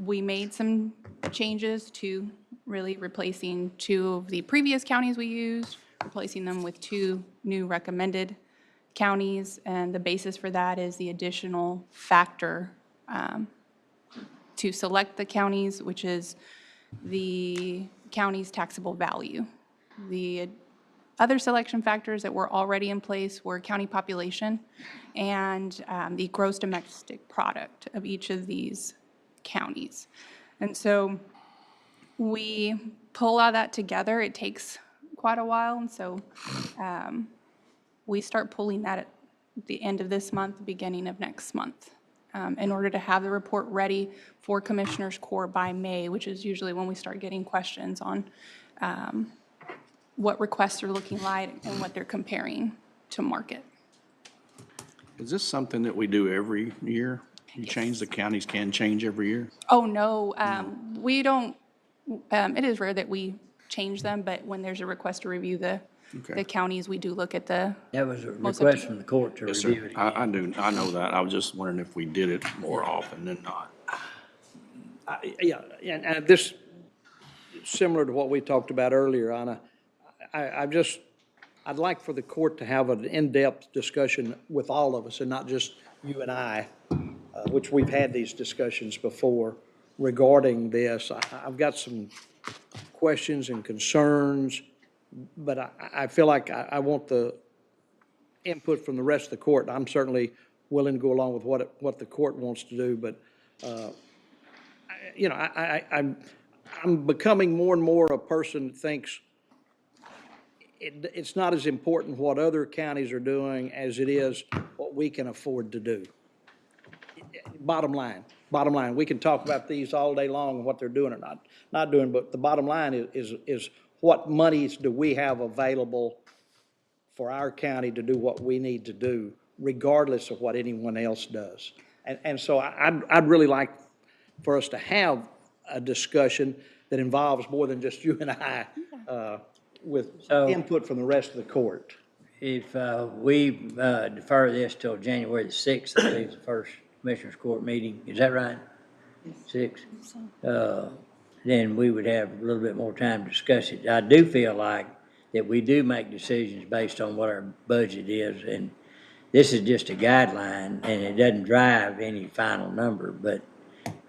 We made some changes to really replacing 2 of the previous counties we used, replacing them with 2 new recommended counties, and the basis for that is the additional factor to select the counties, which is the county's taxable value. The other selection factors that were already in place were county population and the gross domestic product of each of these counties. And so we pull all that together. It takes quite a while, and so we start pulling that at the end of this month, beginning of next month, in order to have the report ready for Commissioners Court by May, which is usually when we start getting questions on what requests are looking like and what they're comparing to market. Is this something that we do every year? You change, the counties can change every year? Oh, no, we don't, it is rare that we change them, but when there's a request to review the counties, we do look at the. That was a request from the court to Yes, review sir. it. I know that. I was just wondering if we did it more often than not. Yeah, and this, similar to what we talked about earlier, Anna, I'd like for the court to have an in-depth discussion with all of us and not just you and I, which we've had these discussions before regarding this. I've got some questions and concerns, but I feel like I want the input from the rest of the court. I'm certainly willing to go along with what the court wants to do, but, you know, I'm becoming more and more a person that thinks it's not as important what other counties are doing as it is what we can afford to do. Bottom line, we can talk about these all day long and what they're doing or not doing, but the bottom line is what monies do we have available for our county to do what we need to do, regardless of what anyone else does. And so I'd really like for us to have a discussion that involves more than just you and I, with input from the rest of the court. if we defer this till January the 6th, I believe is the first Commissioners Court meeting, is that right? 6? Then we would have a little bit more time to discuss it. I do feel like that we do make decisions based on what our budget is, and this is just a guideline, and it doesn't drive any final number, but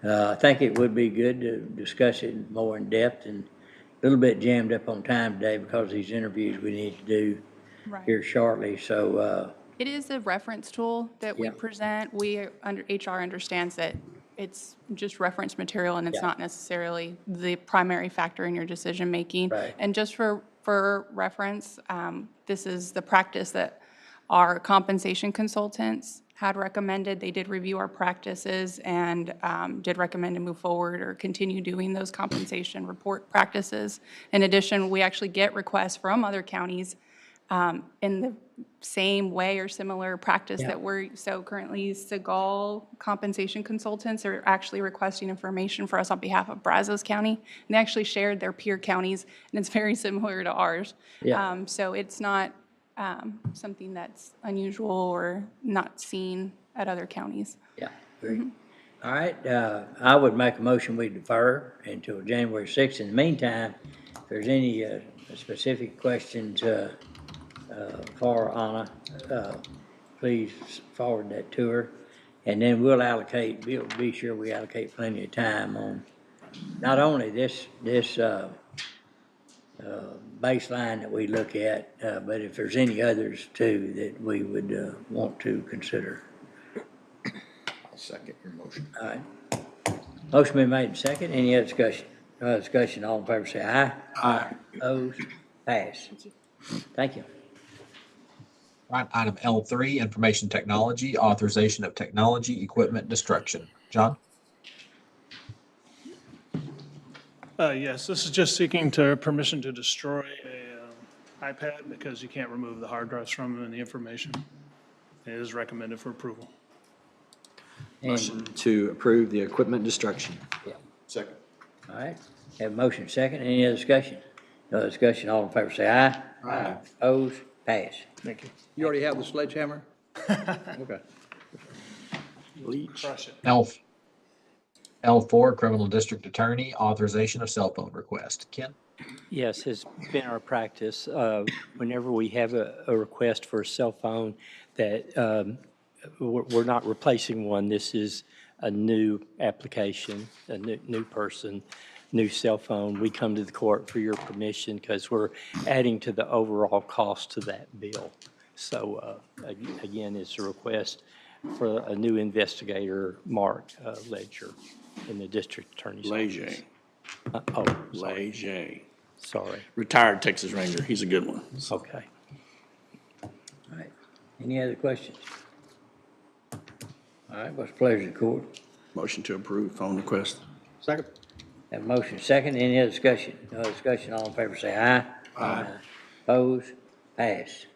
I think it would be good to discuss it more in depth, and a little bit jammed up on time today because of these interviews we need to do Right. here shortly, so, It is a reference tool that we Yeah. present. HR understands that it's just reference material and it's Yeah. not necessarily the primary factor in your decision-making. Right. And just for reference, this is the practice that our compensation consultants had recommended. They did review our practices and did recommend to move forward or continue doing those compensation report practices. In addition, we actually get requests from other counties in the same way or similar practice that so currently Segal compensation consultants are actually requesting information for us on behalf of Brazos County. And they actually shared their peer counties, and it's very similar to ours. Yeah. So it's not something that's unusual or not seen at other counties. yeah, great. All right, I would make a motion we defer until January 6th. In the meantime, if there's any specific questions for Anna, please forward that to her. And then we'll be sure we allocate plenty of time on not only this baseline that we look at, but if there's any others too that we would want to consider. I'll second your motion. All right. Motion been made and second. Any other discussion? No other discussion. All in favor say aye. Aye. Opposed? Pass. Thank you. Right, item L3, information technology, authorization of technology, equipment, destruction. John? Yes, this is just seeking permission to destroy a iPad because you can't remove the hard drives from them and the information. It is recommended for approval. Motion to approve the equipment destruction. Yeah. Second. All right. Have a motion second. Any other discussion? No other discussion. All in favor say aye. Aye. Opposed? Pass. Thank you. You already have the sledgehammer? Okay. Leach. Crush it. L4, criminal district attorney, authorization of cell phone request. Ken? Yes, it's been our practice, whenever we have a request for a cell phone that we're not replacing one. This is a new application, a new person, new cell phone. We come to the court for your permission because we're adding to the overall cost to that bill. So again, it's a request for a new investigator, Mark Ledger, in the district attorney's office. Leger. Sorry. Retired Texas Ranger. He's a good one. Okay. All right. Any other questions? All right. What's the pleasure of the court? Motion to approve phone request. Second. Have a motion second. Any other discussion? No other discussion. All in favor say aye. Aye. Opposed? Pass.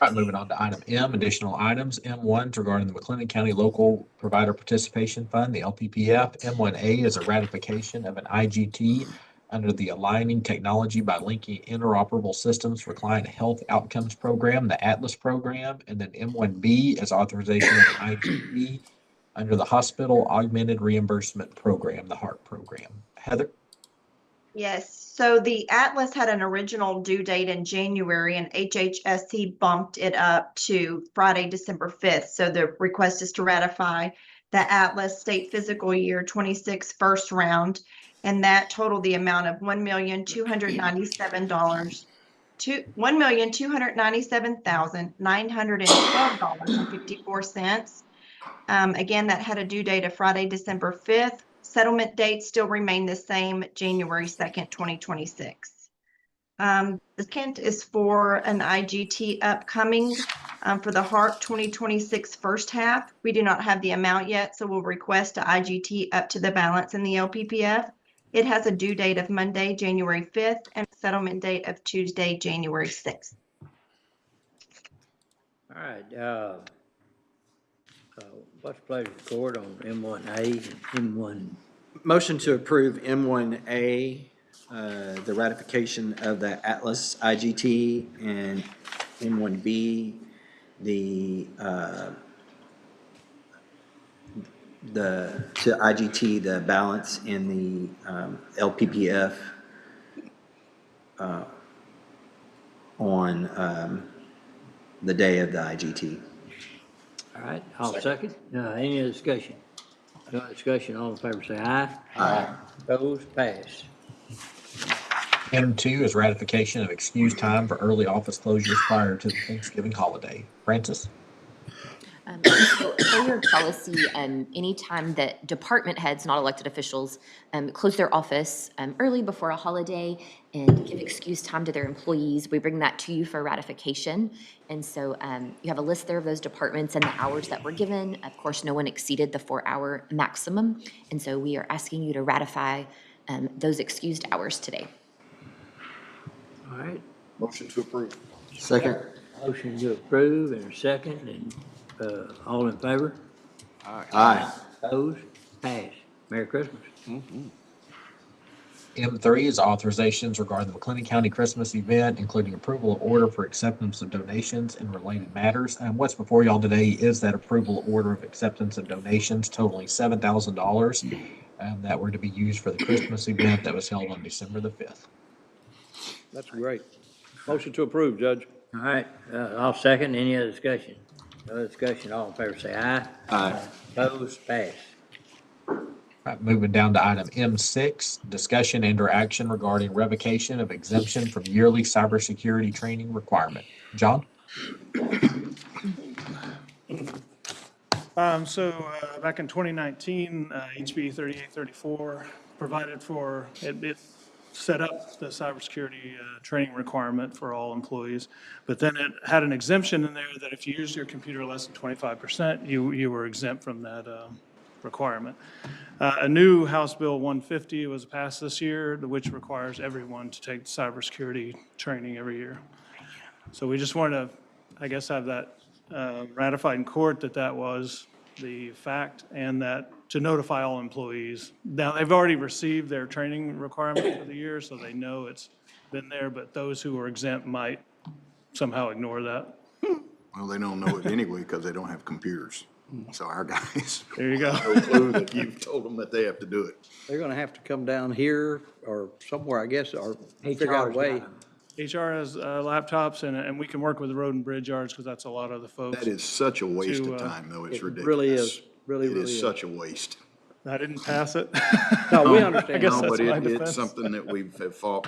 All right, moving on to item M, additional items. M1 regarding the McLennan County Local Provider Participation Fund, the LPPF. M1A is a ratification of an IGT under the Aligning Technology by Linking Interoperable Systems for Client Health Outcomes Program, the ATLAS program. And then M1B is authorization of an IGT under the Hospital Augmented Reimbursement Program, the HART program. Heather? Yes, so the Atlas had an original due date in January and HHSC bumped it up to Friday, December 5th. So the request is to ratify the Atlas State Fiscal Year 26 first round, and that totaled the amount of $1,297,912.54. Again, that had a due date of Friday, December 5th. Settlement dates still remain the same, January 2nd, 2026. The second is for an IGT upcoming for the HART 2026 first half. We do not have the amount yet, so we'll request an IGT up to the balance in the LPPF. It has a due date of Monday, January 5th, and a settlement date of Tuesday, January 6th. All right. What's the pleasure of the court on M1A and M1? Motion to approve M1A, the ratification of the Atlas IGT, and M1B, to IGT, the balance in the LPPF on the day of the IGT. All right, I'll second. Any other discussion? No discussion, all in favor say aye. Aye. Opposed, pass. M2 is ratification of excused time for early office closures prior to the Thanksgiving holiday. Francis? So per your policy, anytime that department heads, not elected officials, close their office early before a holiday and give excuse time to their employees, we bring that to you for ratification. And so you have a list there of those departments and the hours that were given. Of course, no one exceeded the 4-hour maximum. And so we are asking you to ratify those excused hours today. All right, Motion to approve. Second. motion to approve and a second, and all in favor? Aye. Opposed, pass. Merry Christmas. M3 is authorizations regarding the McLennan County Christmas event, including approval of order for acceptance of donations and related matters. And what's before y'all today is that approval order of acceptance of donations totaling $7,000 that were to be used for the Christmas event that was held on December the 5th. That's great. Motion to approve, Judge. All right, I'll second. Any other discussion? No other discussion, all in favor say aye. Aye. Opposed, pass. Right, moving down to item M6, discussion and or action regarding revocation of exemption from yearly cybersecurity training requirement. John? Back in 2019, HB 3834 provided for, it set up the cybersecurity training requirement for all employees, but then it had an exemption in there that if you use your computer less than 25%, you were exempt from that requirement. A new House Bill 150 was passed this year, which requires everyone to take cybersecurity training every year. So we just wanted to, I guess, have that ratified in court that was the fact, and that to notify all employees. Now, they've already received their training requirement for the year, so they know it's been there, but those who are exempt might somehow ignore that. Well, they don't know it anyway because they don't have computers. So our guys. There you go. No clue that you've told them that they have to do it. They're gonna have to come down here or somewhere, I guess, or figure out a way. HR has laptops, and we can work with the road and bridge yards, because that's a lot of the folks. That is such a waste to, of time, though. It's It ridiculous. really is, really It is is. such a waste. I didn't pass it. No, we I understand. guess No, that's but my it's defense. something that we've have fought,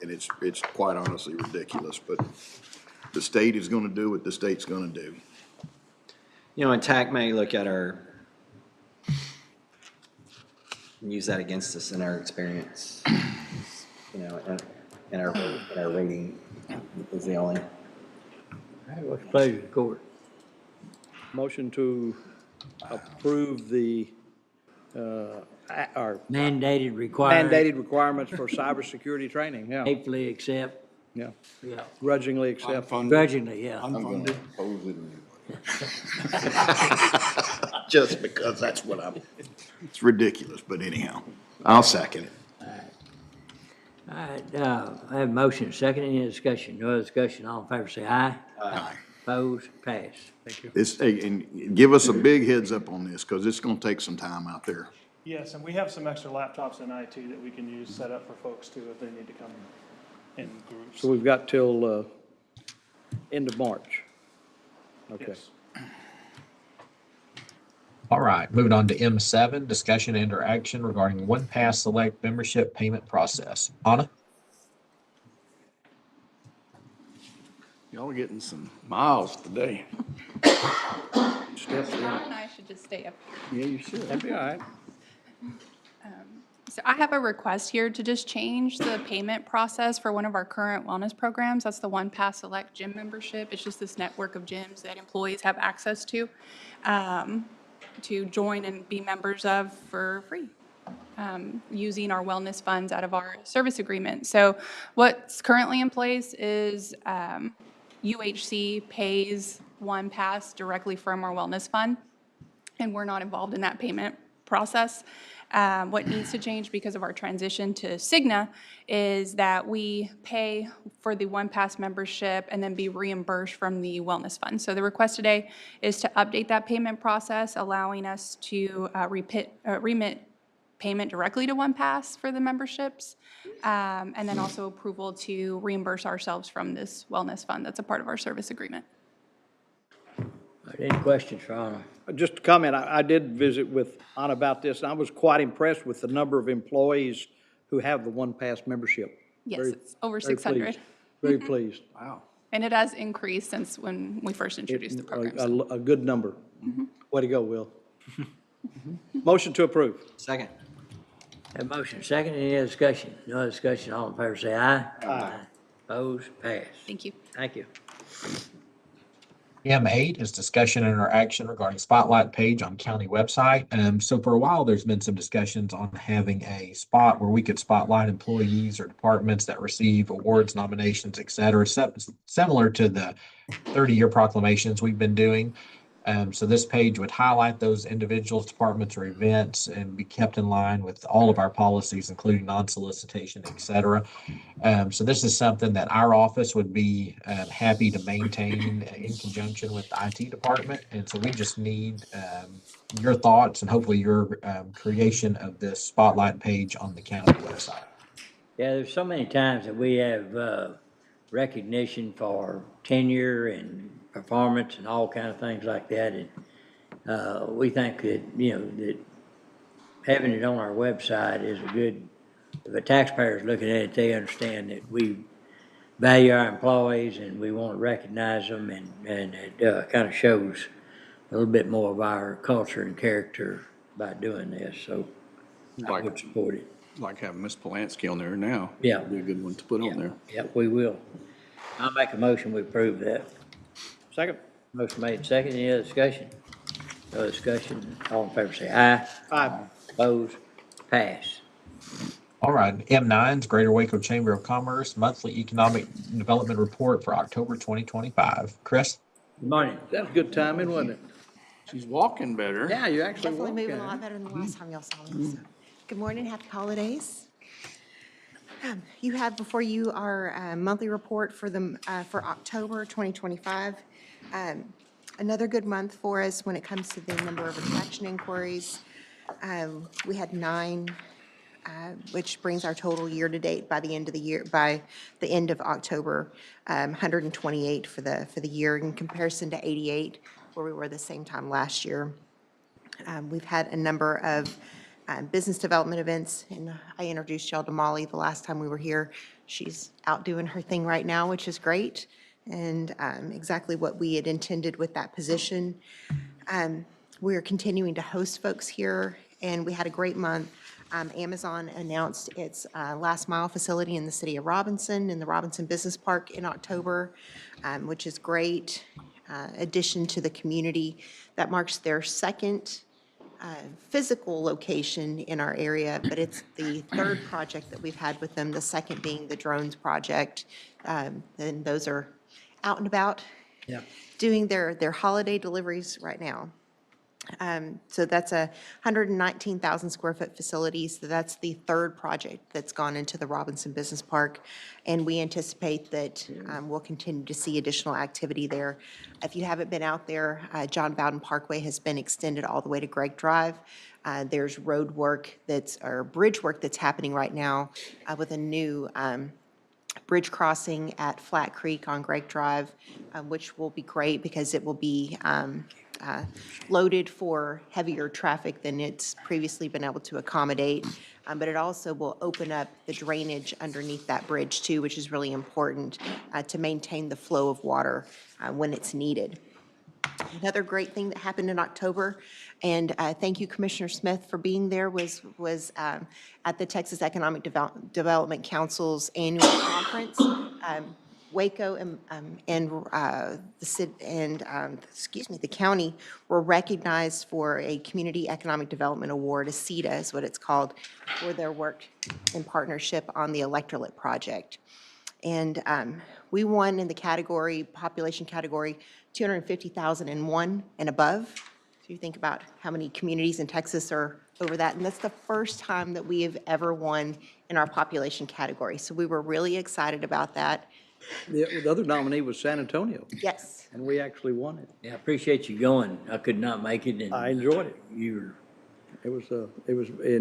and it's quite honestly ridiculous. But the state is gonna do what the state's gonna do. You know, and TAC may look at and use that against us in our experience. You know, in our rating is the only. All right, what's the pleasure of the court? Motion to approve the, our Mandated required. mandated requirements for cybersecurity training, yeah, Hatefully accept, yeah. yeah. Grudgingly accept. Grudgingly, yeah. I'm gonna oppose it anyway. Just because that's what it's ridiculous, but anyhow, I'll second it. All right, I have a motion and a second. Any discussion? No other discussion, all in favor say aye. Aye. Opposed, pass. Thank you. And give us a big heads up on this, because it's gonna take some time out there. Yes, and we have some extra laptops in IT that we can use, set up for folks too, if they need to come in groups. So we've got till, end of March. Okay. Yes. All right, moving on to M7, discussion and or action regarding OnePass Select membership payment process. Anna? Y'all are getting some miles today. John and I should just stay up here. Yeah, you should. That'd be all right. So I have a request here to just change the payment process for one of our current wellness programs. That's the OnePass Select Gym membership. It's just this network of gyms that employees have access to join and be members of for free, using our wellness funds out of our service agreement. So what's currently in place is UHC pays OnePass directly from our wellness fund, and we're not involved in that payment process. What needs to change because of our transition to Cigna is that we pay for the OnePass membership and then be reimbursed from the wellness fund. So the request today is to update that payment process, allowing us to remit payment directly to OnePass for the memberships, and then also approval to reimburse ourselves from this wellness fund that's a part of our service agreement. All right, any questions for Anna? Just a comment, I did visit with Anna about this, and I was quite impressed with the number of employees who have the OnePass membership. Yes, Very- it's over very 600. pleased. Very pleased. Wow. And it has increased since when we first introduced the program. so. A good number. Way to go, Will. Motion to approve. Second. Have a motion, second, any other discussion? No other discussion, all in favor say aye. Aye. Opposed, pass. Thank you. Thank you. M8 is discussion and interaction regarding Spotlight page on county website. So for a while, there's been some discussions on having a spot where we could spotlight employees or departments that receive awards, nominations, et cetera, similar to the 30-year proclamations we've been doing. So this page would highlight those individuals, departments, or events and be kept in line with all of our policies, including non-solicitation, et cetera. So this is something that our office would be happy to maintain in conjunction with the IT department. And so we just need your thoughts and hopefully your creation of this Spotlight page on the county website. Yeah, there's so many times that we have recognition for tenure and performance and all kind of things like that. And we think that, that having it on our website is a good, if a taxpayer's looking at it, they understand that we value our employees and we want to recognize them, and it kind of shows a little bit more of our culture and character by doing this, so I would support it. Like having Miss Polanski on there now. Yeah. That'd be a good one to put on there. Yep, we will. I'll make a motion, we approve that. Second. Motion made, second, any other discussion? No discussion, all in favor say aye. Aye. Opposed, pass. All right, M9 is Greater Waco Chamber of Commerce Monthly Economic Development Report for October 2025. Chris? Good morning. That was good timing, wasn't it? She's walking better. Yeah, you actually Definitely walked moving a in. lot better than the last time y'all saw me. So. Good morning, happy holidays. You have before you our monthly report for October 2025. Another good month for us when it comes to the number of attraction inquiries. We had 9, which brings our total year-to-date by the end of the year, by the end of October, 128 for the year in comparison to 88 where we were the same time last year. We've had a number of business development events, and I introduced y'all to Molly the last time we were here. She's out doing her thing right now, which is great, and exactly what we had intended with that position. We're continuing to host folks here, and we had a great month. Amazon announced its last mile facility in the city of Robinson, in the Robinson Business Park in October, which is great. Addition to the community. That marks their second physical location in our area, but it's the third project that we've had with them, the second being the drones project. And those are out and about doing their holiday deliveries right now. So that's a 119,000 square foot facility. So that's the third project that's gone into the Robinson Business Park. And we anticipate that we'll continue to see additional activity there. If you haven't been out there, John Bowden Parkway has been extended all the way to Gregg Drive. There's road work or bridge work that's happening right now with a new bridge crossing at Flat Creek on Gregg Drive, which will be great because it will be loaded for heavier traffic than it's previously been able to accommodate. But it also will open up the drainage underneath that bridge too, which is really important to maintain the flow of water when it's needed. Another great thing that happened in October, and thank you, Commissioner Smith, for being there, was at the Texas Economic Development Council's annual conference. Waco and the county were recognized for a Community Economic Development Award, a CEDA is what it's called, for their work in partnership on the electrolyte project. And we won in the population category, 250,001 and above. you think about how many communities in Texas are over that, and that's the first time that we have ever won in our population category. So we were really excited about that. The other nominee was San Antonio, Yes. and we actually won it. Yeah, I appreciate you going. I could not make it, and I enjoyed it. you It was very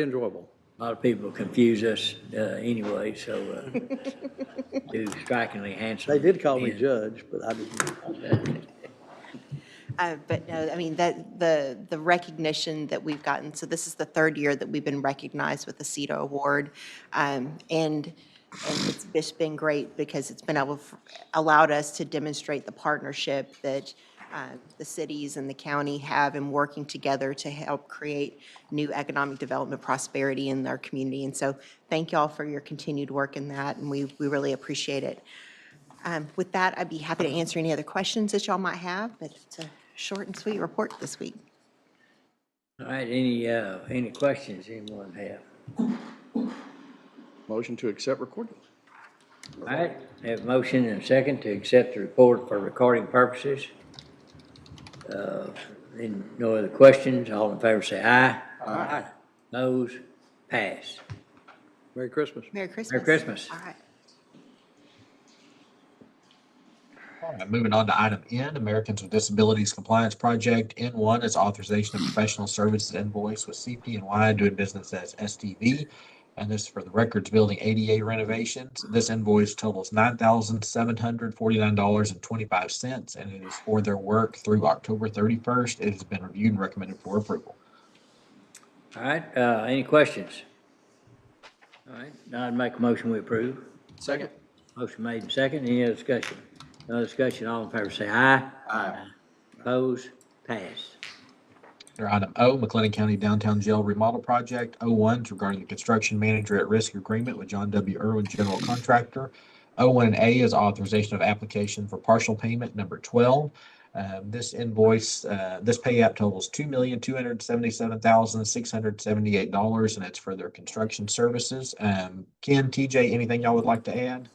enjoyable. a lot of people confuse us anyway, so do strikingly handsome. They did call me men. judge, but I didn't. But no, I mean, the recognition that we've gotten, so this is the third year that we've been recognized with the CETA Award. And it's just been great because it's been allowed us to demonstrate the partnership that the cities and the county have in working together to help create new economic development prosperity in our community. And so thank you all for your continued work in that, and we really appreciate it. With that, I'd be happy to answer any other questions that y'all might have, but it's a short and sweet report this week. All right, any questions anyone have? Motion to accept recording. All right, have a motion and a second to accept the report for recording purposes. And no other questions, all in favor say aye. Aye. Those pass. Merry Christmas. Merry Christmas. Merry Christmas. All right. All right, moving on to item N, Americans with Disabilities Compliance Project. N1 is authorization of professional services invoice with CP&Y doing business as STV. And this is for the Records Building ADA renovations. This invoice totals $9,749.25, and it is for their work through October 31st. It has been reviewed and recommended for approval. All right, any questions? All right, now I'd make a motion we approve. Second. Motion made and second, any other discussion? No discussion, all in favor say aye. Aye. Opposed, pass. Under item O, McLennan County Downtown Jail Remodel Project. O1 is regarding the construction manager at risk agreement with John W. Irwin General Contractor. O1A is authorization of application for partial payment number 12. This invoice, this payout totals $2,277,678, and it's for their construction services. Ken, TJ, anything y'all would like to add?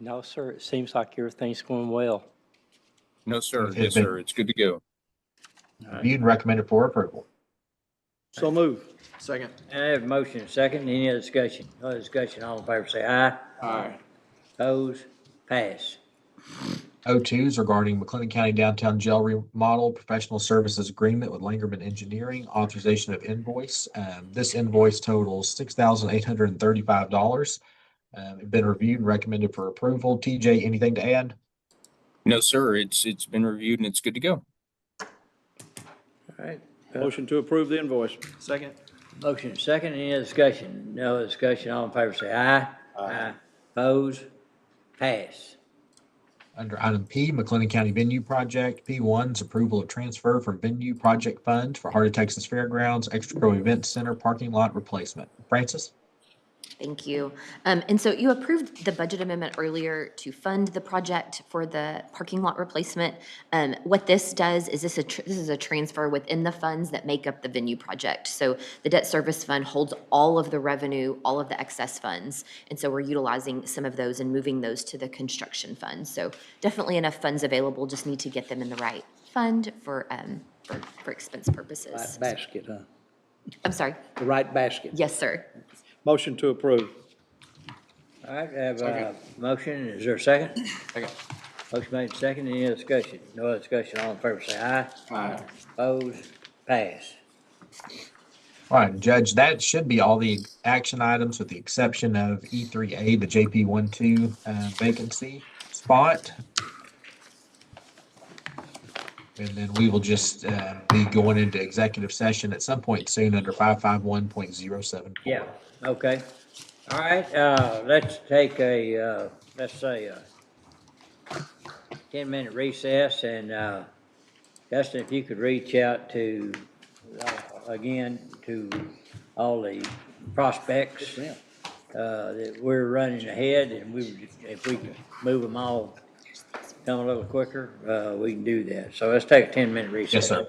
No, sir, it seems like everything's going well. No, sir. It has Yes, been- sir. It's good to go. Reviewed and recommended for approval. So move. Second. And I have a motion and a second, any other discussion? No other discussion, all in favor say aye. Aye. Opposed, pass. O2 is regarding McLennan County Downtown Jail Remodel Professional Services Agreement with Langerman Engineering, authorization of invoice. This invoice totals $6,835. It's been reviewed and recommended for approval. TJ, anything to add? No, sir. It's been reviewed and it's good to go. All right. Motion to approve the invoice. Second. Motion and second, any other discussion? No other discussion, all in favor say aye. Aye. Opposed, pass. Under item P, McLennan County Venue Project. P1 is approval of transfer from Venue Project Fund for Heart of Texas Fairgrounds Extraco Event Center parking lot replacement. Francis? Thank you. And so you approved the budget amendment earlier to fund the project for the parking lot replacement. What this does is this is a transfer within the funds that make up the venue project. So the debt service fund holds all of the revenue, all of the excess funds. And so we're utilizing some of those and moving those to the construction fund. So definitely enough funds available, just need to get them in the right fund for expense purposes. Right basket, huh? I'm sorry. The right basket. Yes, sir. Motion to approve. All right, I have a motion, is there a second? Second. Motion made and second, any other discussion? No other discussion, all in favor say aye. Aye. Opposed, pass. All right, Judge, that should be all the action items with the exception of E3A, the JP12 vacancy spot. And then we will just be going into executive session at some point soon under 551.07. Yeah, okay. All right, let's take a, let's say a 10-minute recess, and Justin, if you could reach out to, again, to all the prospects that we're running ahead, and if we can move them all, come a little quicker, we can do that. So let's take a 10-minute recess. Yes, sir.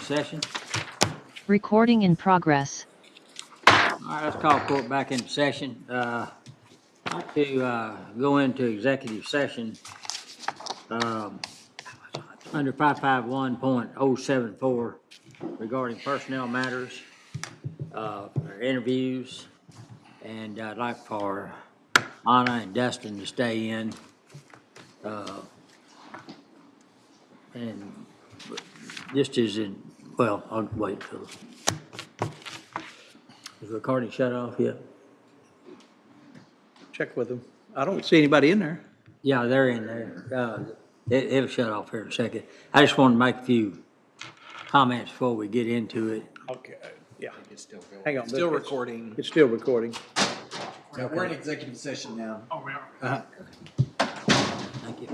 session. Recording in progress. All right, let's call court back into session. I'd like to go into executive session under 551.074 regarding personnel matters, or interviews, and I'd like for Anna and Dustin to stay in. And just as in, well, I'll wait till. Is the recording shut off yet? Check with them. I don't see anybody in there. Yeah, they're in there. It'll shut off here in a second. I just wanted to make a few comments before we get into it. Okay, yeah. Hang on. Still recording. It's still recording. We're in executive session now. Oh, we are. Uh-huh. Thank you.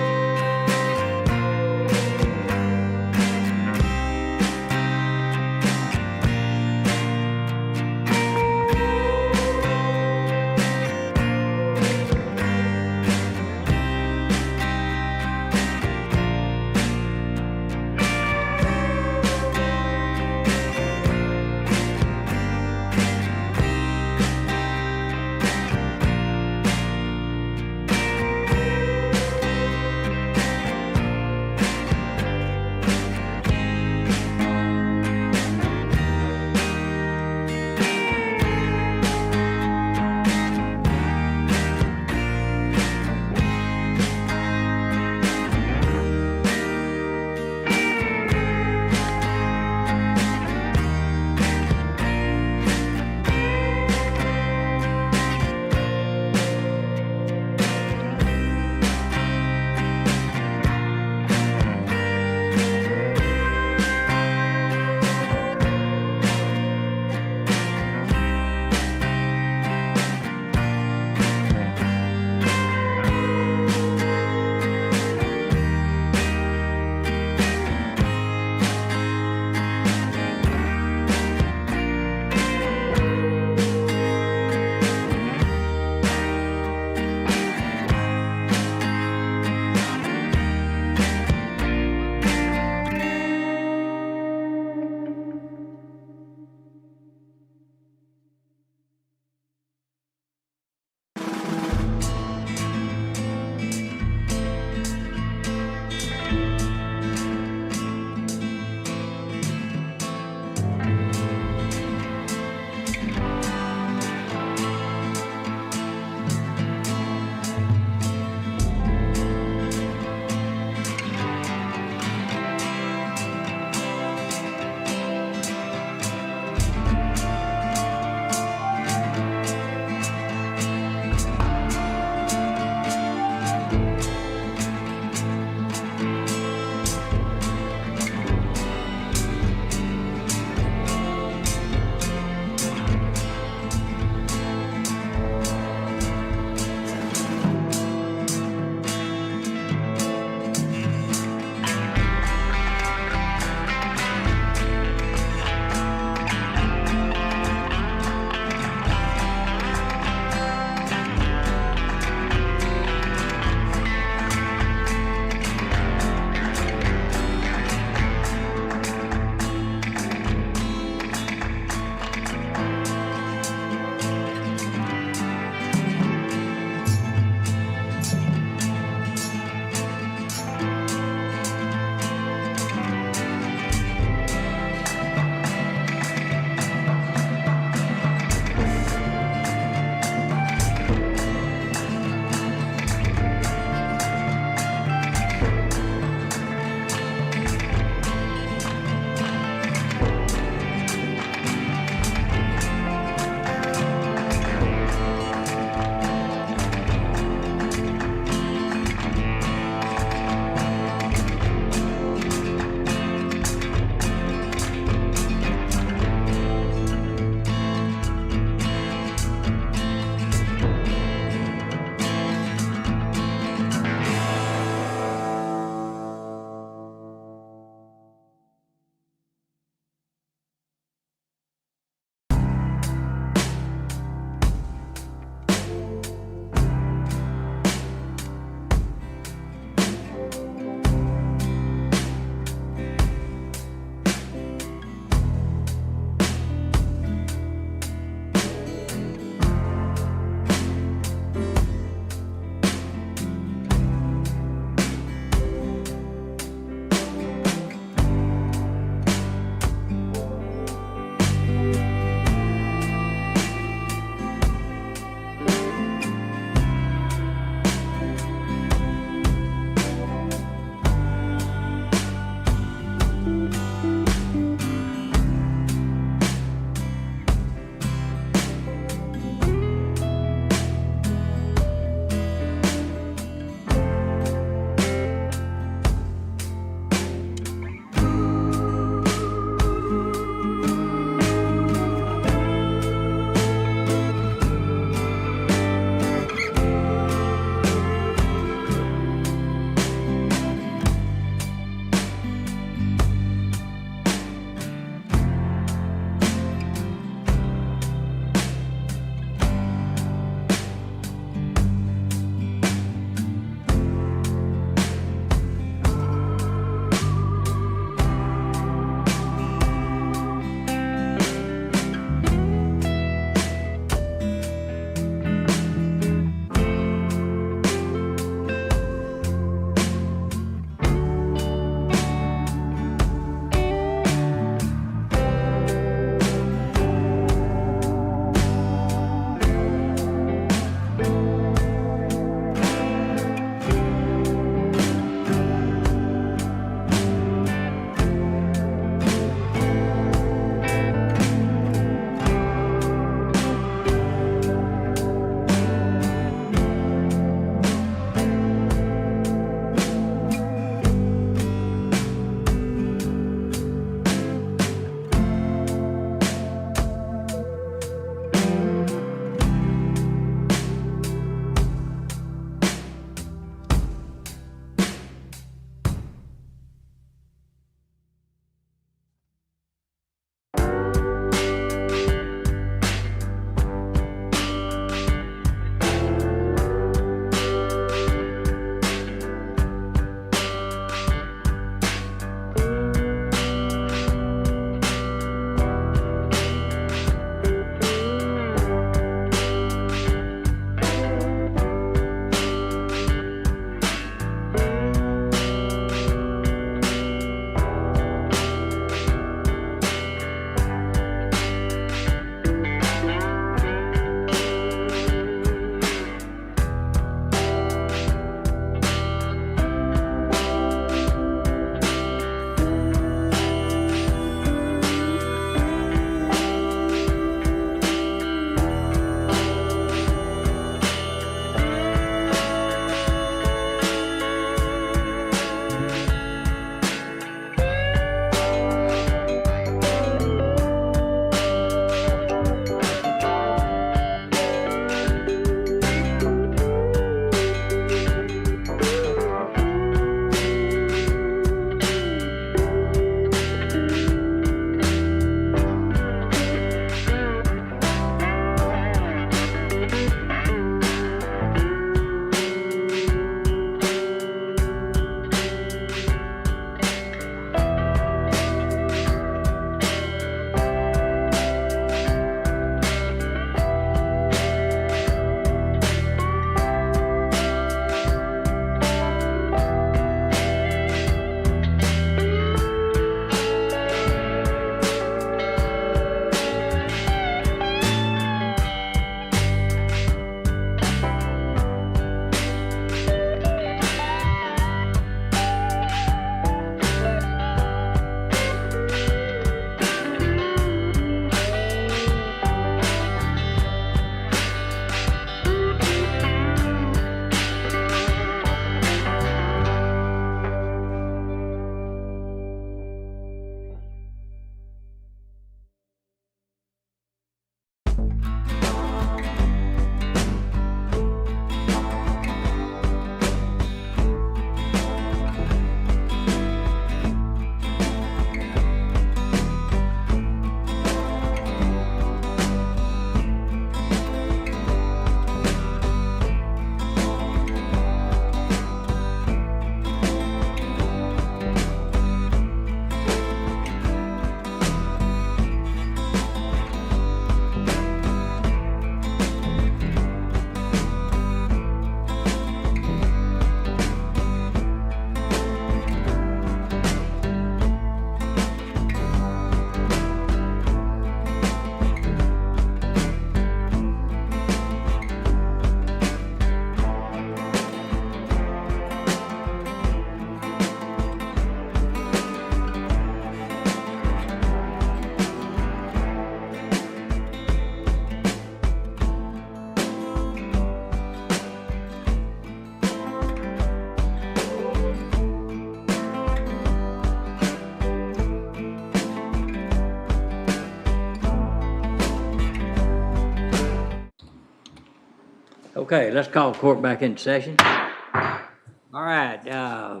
Okay, let's call court back into session. All right, I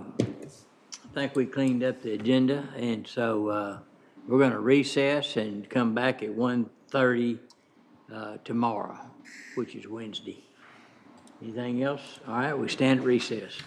think we cleaned up the agenda, and so we're going to recess and come back at 1:30 tomorrow, which is Wednesday. Anything else? All right, we stand at recess.